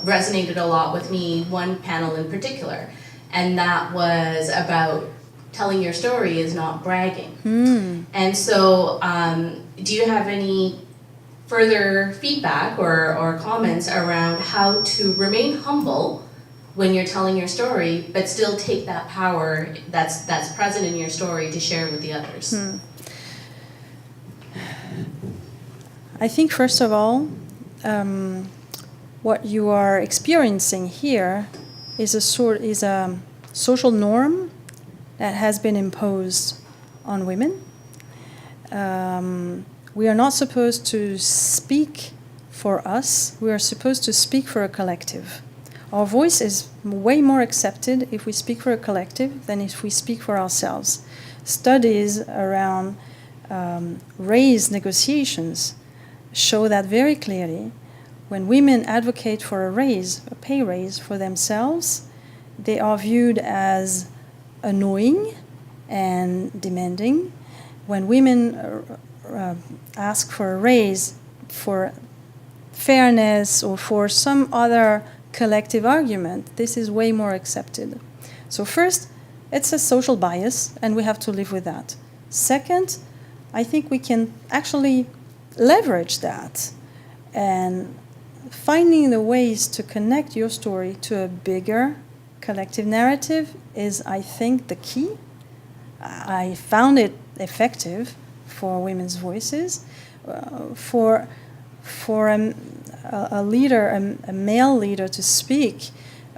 resonated a lot with me, one panel in particular, and that was about telling your story is not bragging. And so do you have any further feedback or comments around how to remain humble when you're telling your story, but still take that power that's present in your story to share with the others? I think, first of all, what you are experiencing here is a social norm that has been imposed on women. We are not supposed to speak for us. We are supposed to speak for a collective. Our voice is way more accepted if we speak for a collective than if we speak for ourselves. Studies around raise negotiations show that very clearly. When women advocate for a pay raise for themselves, they are viewed as annoying and demanding. When women ask for a raise for fairness or for some other collective argument, this is way more accepted. So first, it's a social bias, and we have to live with that. Second, I think we can actually leverage that, and finding the ways to connect your story to a bigger collective narrative is, I think, the key. I found it effective for women's voices. For a leader, a male leader, to speak,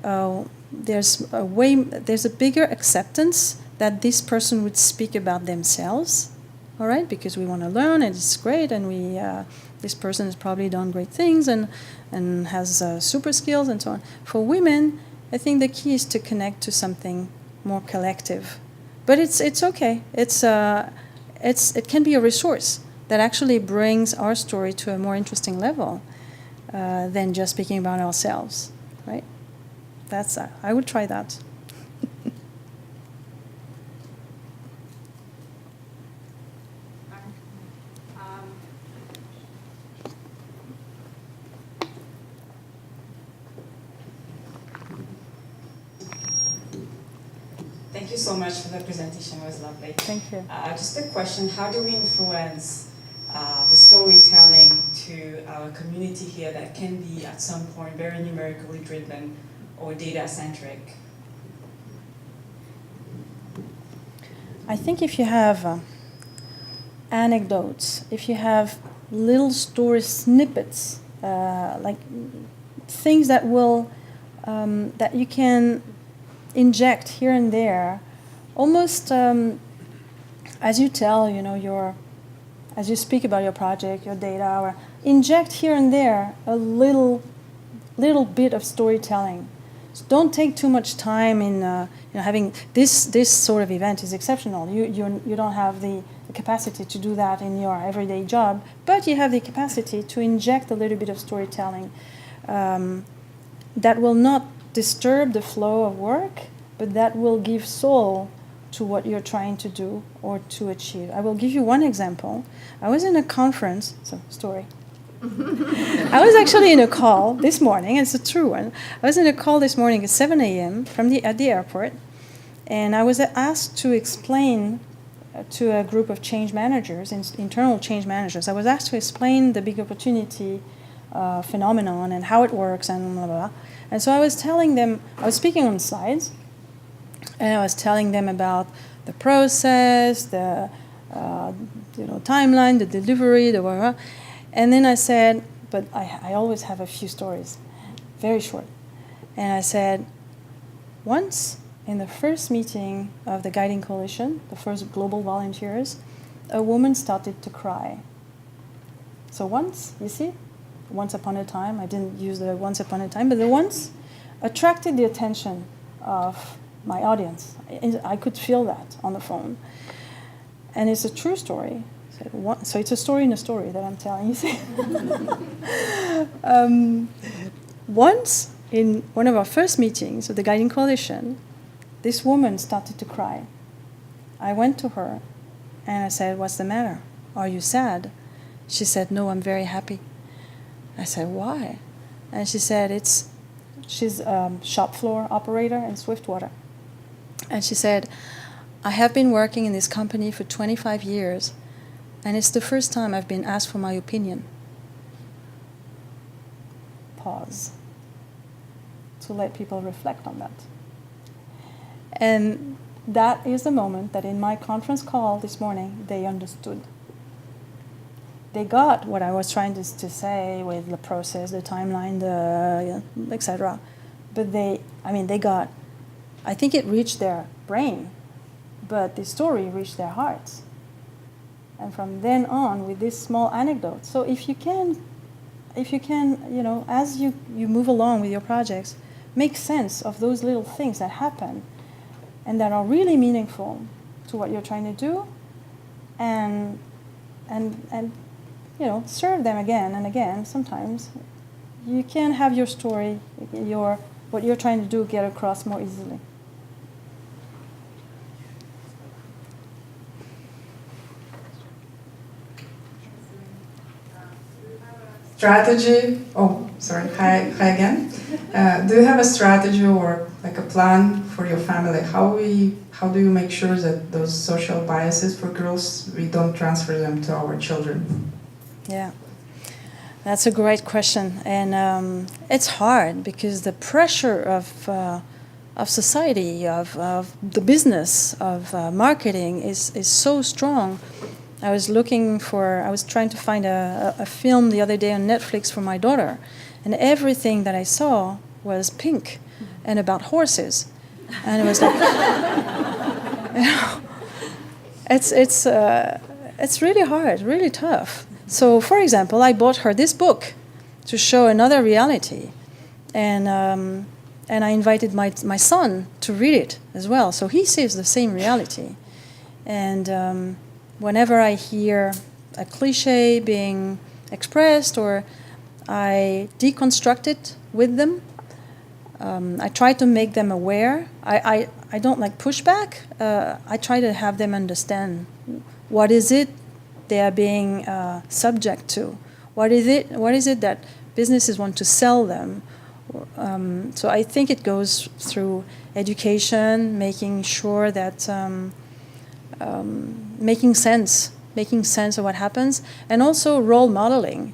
there's a bigger acceptance that this person would speak about themselves. All right, because we want to learn, and it's great, and this person has probably done great things and has super skills and so on. For women, I think the key is to connect to something more collective, but it's okay. It can be a resource that actually brings our story to a more interesting level than just speaking about ourselves, right? I would try that. Thank you so much for the presentation. It was lovely. Thank you. Just a question: how do we influence the storytelling to our community here that can be at some point very numerically driven or data-centric? I think if you have anecdotes, if you have little story snippets, like things that will that you can inject here and there, almost as you tell, as you speak about your project, your data, or inject here and there a little bit of storytelling. So don't take too much time in having this sort of event is exceptional. You don't have the capacity to do that in your everyday job, but you have the capacity to inject a little bit of storytelling that will not disturb the flow of work, but that will give soul to what you're trying to do or to achieve. I will give you one example. I was in a conference, story. I was actually in a call this morning, it's a true one. I was in a call this morning at 7 a.m. at the airport, and I was asked to explain to a group of change managers, internal change managers. I was asked to explain the big opportunity phenomenon and how it works and blah, blah, blah. And so I was telling them, I was speaking on slides, and I was telling them about the process, the timeline, the delivery, the blah, blah. And then I said, but I always have a few stories, very short. And I said, once in the first meeting of the Guiding Coalition, the first global volunteers, a woman started to cry. So once, you see? Once upon a time, I didn't use the once upon a time, but the once attracted the attention of my audience. I could feel that on the phone. And it's a true story. So it's a story in a story that I'm telling you. Once, in one of our first meetings of the Guiding Coalition, this woman started to cry. I went to her and I said, "What's the matter? Are you sad?" She said, "No, I'm very happy." I said, "Why?" And she said, she's a shop floor operator in Swiftwater. And she said, "I have been working in this company for 25 years, and it's the first time I've been asked for my opinion." Pause. To let people reflect on that. And that is the moment that in my conference call this morning, they understood. they got what I was trying to say with the process, the timeline, etc. But they got, I think it reached their brain, but the story reached their hearts. And from then on, with this small anecdote. So if you can, as you move along with your projects, make sense of those little things that happen and that are really meaningful to what you're trying to do, and serve them again and again. Sometimes you can have your story, what you're trying to do, get across more easily. Strategy? Oh, sorry. Hi again. Do you have a strategy or like a plan for your family? How do you make sure that those social biases for girls, we don't transfer them to our children? Yeah, that's a great question, and it's hard because the pressure of society, of the business, of marketing is so strong. I was trying to find a film the other day on Netflix for my daughter, and everything that I saw was pink and about horses, and it was like, it's really hard, really tough. So, for example, I bought her this book to show another reality, and I invited my son to read it as well, so he sees the same reality, and. Whenever I hear a cliche being expressed, or I deconstruct it with them, I try to make them aware. I don't like pushback. I try to have them understand what is it they are being subject to. What is it that businesses want to sell them? So I think it goes through education, making sure that. Making sense of what happens, and also role modeling.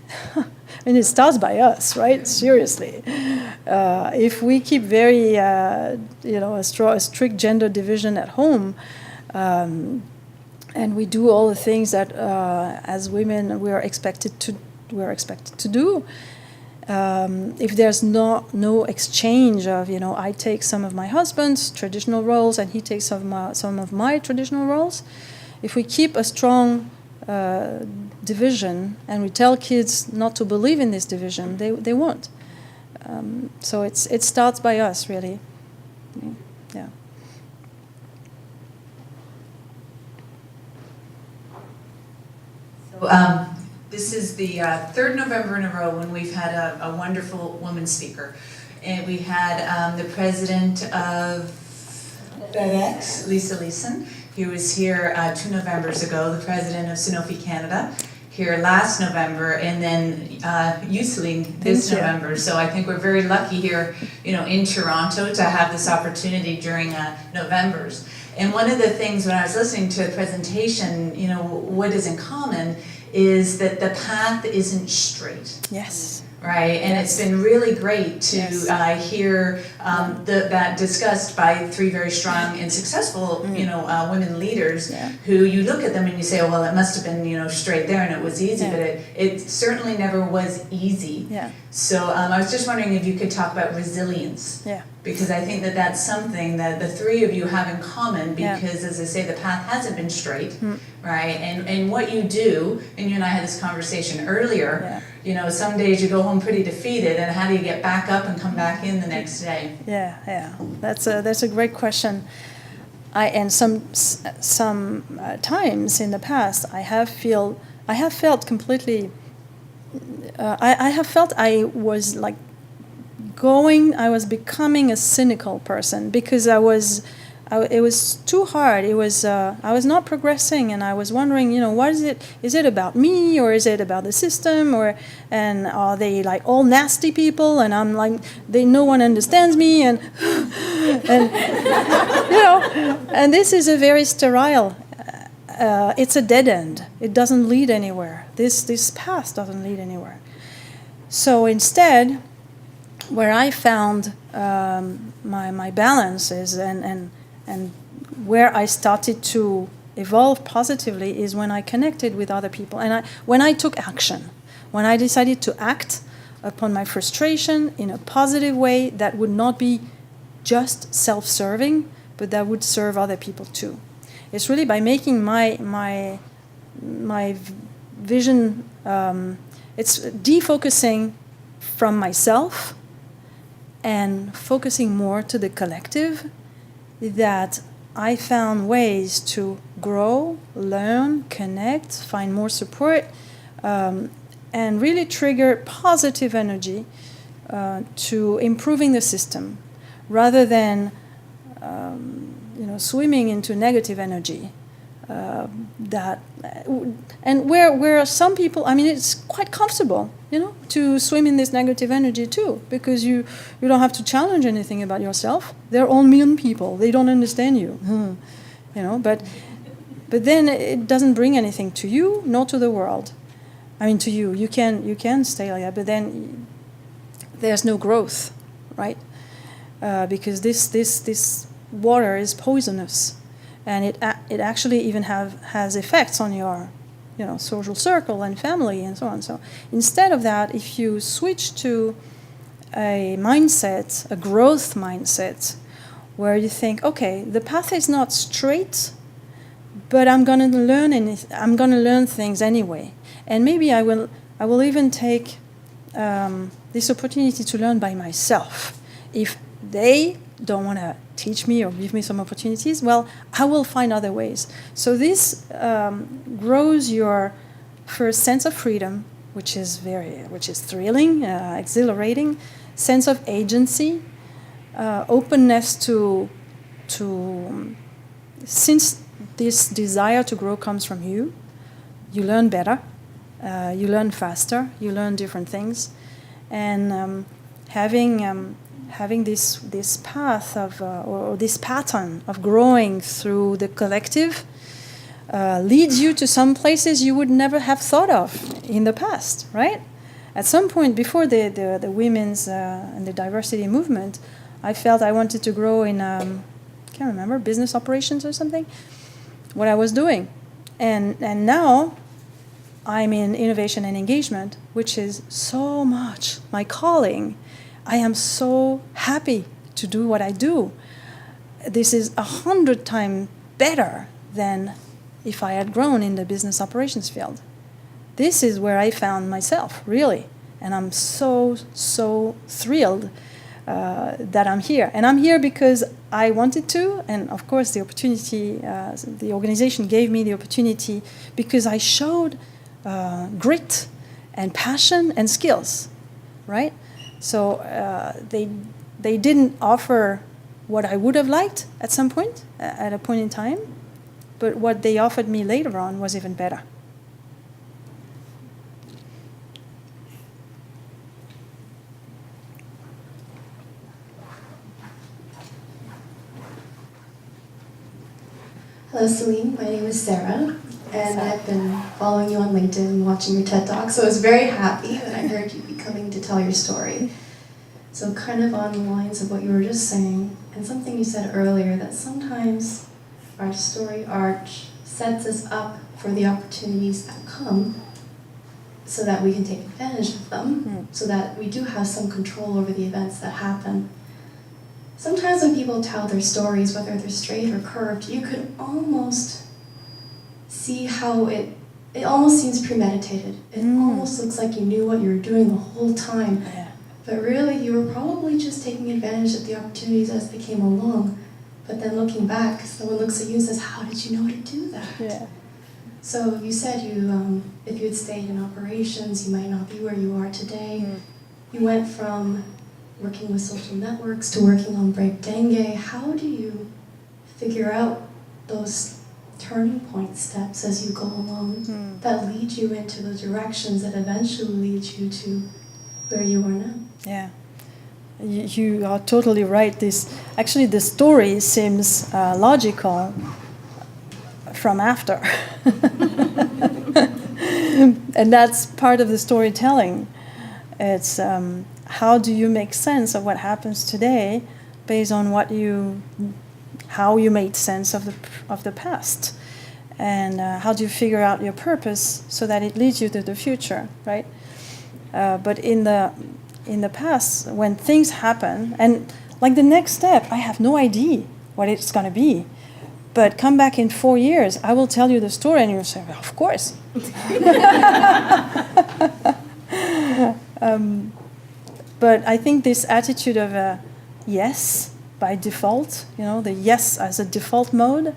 And it starts by us, right? Seriously. If we keep very, a strict gender division at home, and we do all the things that as women we are expected to do, if there's no exchange of, I take some of my husband's traditional roles and he takes some of my traditional roles, if we keep a strong division and we tell kids not to believe in this division, they won't. So it starts by us, really. Yeah. So this is the third November in a row when we've had a wonderful woman speaker. And we had the president of FedEx, Lisa Leeson. He was here 2 Novembers ago, the president of Sanofi Canada, here last November, and then you, Celine, this November. So I think we're very lucky here, in Toronto to have this opportunity during Novembers. And one of the things when I was listening to the presentation, what is in common is that the path isn't straight. Yes. Right, and it's been really great to hear that discussed by 3 very strong and successful, women leaders who you look at them and you say, oh, well, it must have been, straight there and it was easy, but it certainly never was easy. Yeah. So I was just wondering if you could talk about resilience. Yeah. Because I think that that's something that the 3 of you have in common because, as I say, the path hasn't been straight, right? And what you do, and you and I had this conversation earlier, some days you go home pretty defeated, and how do you get back up and come back in the next day? Yeah. That's a great question. And some times in the past, I have felt completely. I have felt I was like I was becoming a cynical person because it was too hard. I was not progressing, and I was wondering, what is it? Is it about me, or is it about the system, and are they like all nasty people? And I'm like, no one understands me, and and this is a very sterile. It's a dead end. It doesn't lead anywhere. This path doesn't lead anywhere. So instead, where I found my balance is and where I started to evolved positively is when I connected with other people, and when I took action, when I decided to act upon my frustration in a positive way that would not be just self-serving, but that would serve other people too. It's really by making my vision, it's defocusing from myself and focusing more to the collective, that I found ways to grow, learn, connect, find more support, and really trigger positive energy to improving the system, rather than swimming into negative energy. And where some people, I mean, it's quite comfortable, to swim in this negative energy too, because you don't have to challenge anything about yourself. They're all mean people. They don't understand you, But then it doesn't bring anything to you, nor to the world. I mean, to you. You can stay like that, but then there's no growth, right? Because this water is poisonous. And it actually even has effects on your, social circle and family and so on. So instead of that, if you switch to a mindset, a growth mindset, where you think, okay, the path is not straight, but I'm gonna learn things anyway, and maybe I will even take this opportunity to learn by myself. If they don't want to teach me or give me some opportunities, well, I will find other ways. So this grows your first sense of freedom, which is thrilling, exhilarating, sense of agency, openness to since this desire to grow comes from you learn better, you learn faster, you learn different things, and having this path of or this pattern of growing through the collective leads you to some places you would never have thought of in the past, right? At some point before the women's and the diversity movement, I felt I wanted to grow in I can't remember, business operations or something, what I was doing, and now I'm in innovation and engagement, which is so much my calling. I am so happy to do what I do. This is 100 times better than if I had grown in the business operations field. This is where I found myself, really. And I'm so thrilled that I'm here. And I'm here because I wanted to, and of course the opportunity, the organization gave me the opportunity because I showed grit and passion and skills, right? So they didn't offer what I would have liked at some point, at a point in time, but what they offered me later on was even better. Hello, Celine. My name is Sarah, and I've been following you on LinkedIn and watching your TED Talk, so I was very happy when I heard you'd be coming to tell your story. So kind of on the lines of what you were just saying, and something you said earlier, that sometimes our story arc sets us up for the opportunities that come so that we can take advantage of them, so that we do have some control over the events that happen. Sometimes when people tell their stories, whether they're straight or curved, you could almost see how it almost seems premeditated. It almost looks like you knew what you were doing the whole time. Yeah. But really, you were probably just taking advantage of the opportunities as they came along. But then looking back, someone looks at you and says, how did you know to do that? Yeah. So you said if you had stayed in operations, you might not be where you are today. You went from working with social networks to working on Break Dengue. How do you figure out those turning point steps as you go along that lead you into the directions that eventually lead you to where you are now? Yeah, you are totally right. Actually, the story seems logical from after. And that's part of the storytelling. It's how do you make sense of what happens today based on how you made sense of the past. And how do you figure out your purpose so that it leads you to the future, right? But in the past, when things happen, and like the next step, I have no idea what it's going to be. But come back in 4 years, I will tell you the story, and you'll say, well, of course. But I think this attitude of yes by default, the yes as a default mode,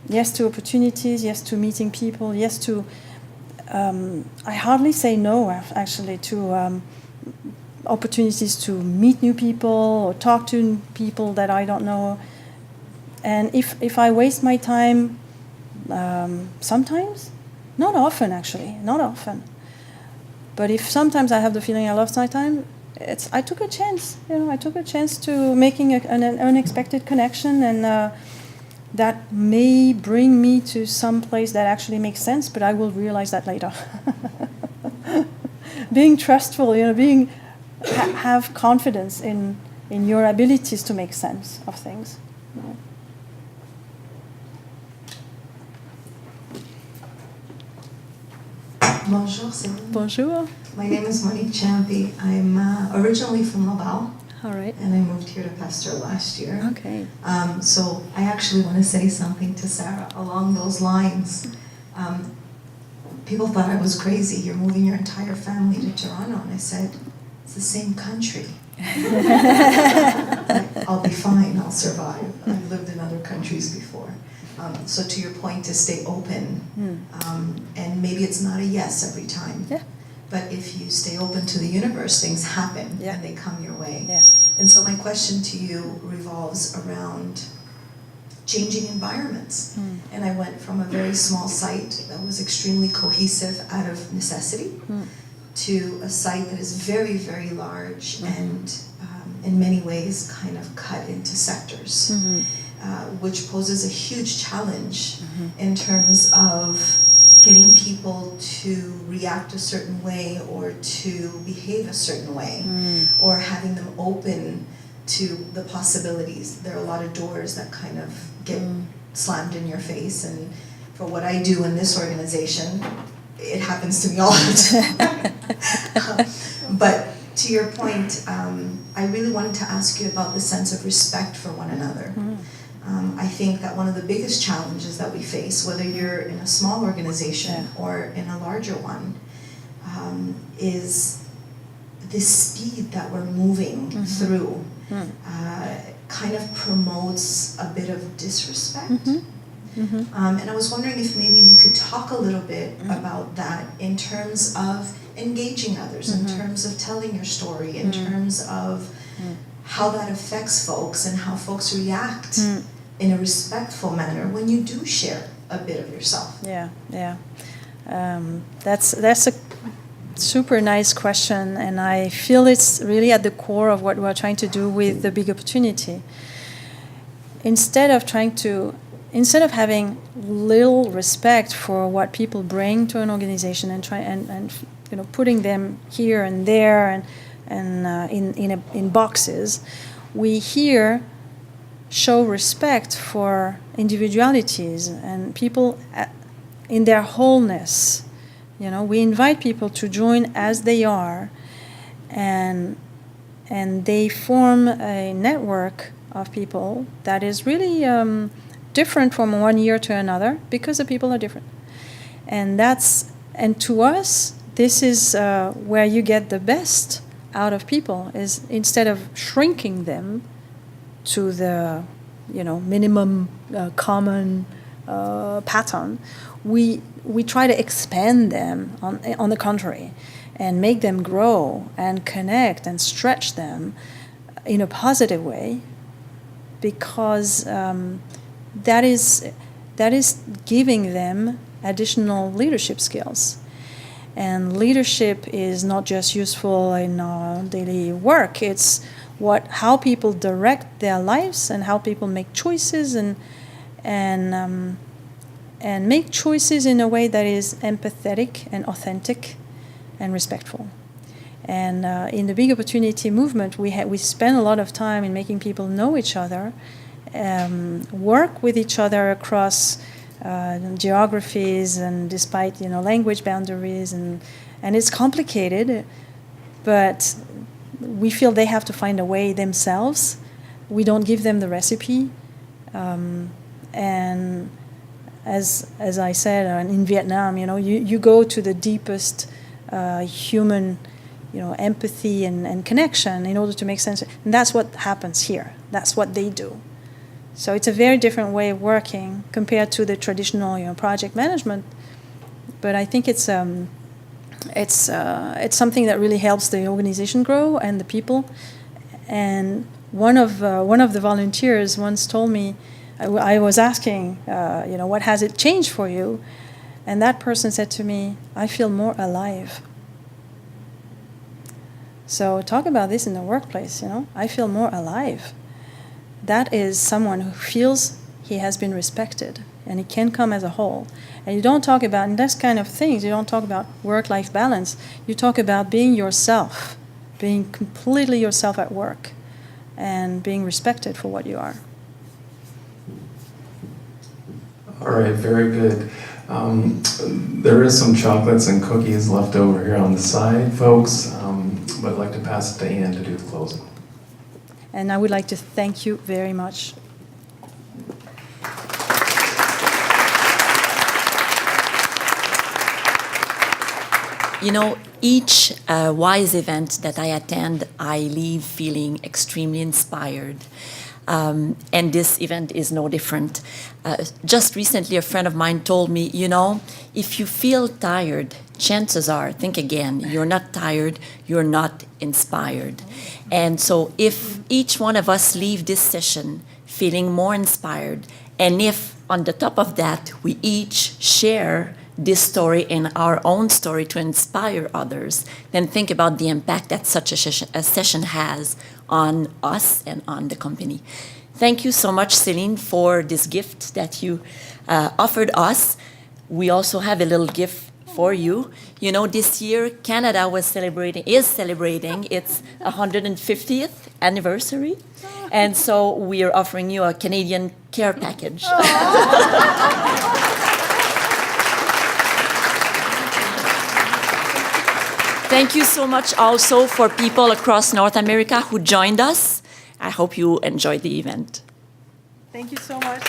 yes to opportunities, yes to meeting people, yes to, I hardly say no actually to opportunities to meet new people or talk to people that I don't know. And if I waste my time, sometimes, not often actually, not often. But if sometimes I have the feeling I lost my time, I took a chance. I took a chance to making an unexpected connection, and that may bring me to some place that actually makes sense. But I will realize that later. Being trustful, have confidence in your abilities to make sense of things. Bonjour, Celine. Bonjour. My name is Monique Champy. I'm originally from Laval. All right. And I moved here to Pasteur last year. Okay. So I actually want to say something to Sarah along those lines. People thought I was crazy. You're moving your entire family to Toronto. And I said, it's the same country. I'll be fine. I'll survive. I've lived in other countries before. So to your point, to stay open, and maybe it's not a yes every time, but if you stay open to the universe, things happen and they come your way. Yeah. And so my question to you revolves around changing environments. And I went from a very small site that was extremely cohesive out of necessity to a site that is very, very large and in many ways kind of cut into sectors. Which poses a huge challenge in terms of getting people to react a certain way or to behave a certain way, or having them open to the possibilities. There are a lot of doors that kind of get slammed in your face, and for what I do in this organization, it happens to me all the time. But to your point, I really wanted to ask you about the sense of respect for one another. I think that one of the biggest challenges that we face, whether you're in a small organization or in a larger one, is the speed that we're moving through kind of promotes a bit of disrespect. And I was wondering if maybe you could talk a little bit about that in terms of engaging others, in terms of telling your story, in terms of how that affects folks and how folks react in a respectful manner when you do share a bit of yourself. That's a super nice question, and I feel it's really at the core of what we're trying to do with the big opportunity. Instead of having little respect for what people bring to an organization and putting them here and there and in boxes, we here show respect for individualities and people in their wholeness. We invite people to join as they are, and they form a network of people that is really different from one year to another because the people are different. And to us, this is where you get the best out of people, is instead of shrinking them to the minimum common pattern, we try to expand them on the contrary and make them grow and connect and stretch them in a positive way, because that is giving them additional leadership skills. And leadership is not just useful in our daily work, it's how people direct their lives and how people make choices and make choices in a way that is empathetic and authentic and respectful. And in the Big Opportunity movement, we spend a lot of time in making people know each other, work with each other across geographies, and despite language boundaries, and it's complicated, but we feel they have to find a way themselves. We don't give them the recipe, and as I said, in Vietnam, you go to the deepest human, empathy and connection in order to make sense, and that's what happens here. That's what they do. So it's a very different way of working compared to the traditional, project management. But I think it's something that really helps the organization grow and the people. And one of the volunteers once told me, I was asking, what has it changed for you? And that person said to me, I feel more alive. So talk about this in the workplace, I feel more alive. That is someone who feels he has been respected, and he can come as a whole. And you don't talk about, in this kind of things, you don't talk about work-life balance. You talk about being yourself, being completely yourself at work, and being respected for what you are. All right, very good. There is some chocolates and cookies left over here on the side, folks, but I'd like to pass it to Anne to do the closing. And I would like to thank you very much. Each WISE event that I attend, I leave feeling extremely inspired. And this event is no different. Just recently, a friend of mine told me, if you feel tired, chances are, think again, you're not tired, you're not inspired. And so if each one of us leave this session feeling more inspired, and if on the top of that, we each share this story and our own story to inspire others, then think about the impact that such a session has on us and on the company. Thank you so much, Celine, for this gift that you offered us. We also have a little gift for you. This year, Canada is celebrating its 150th anniversary. And so we are offering you a Canadian care package. Thank you so much also for people across North America who joined us. I hope you enjoyed the event. Thank you so much.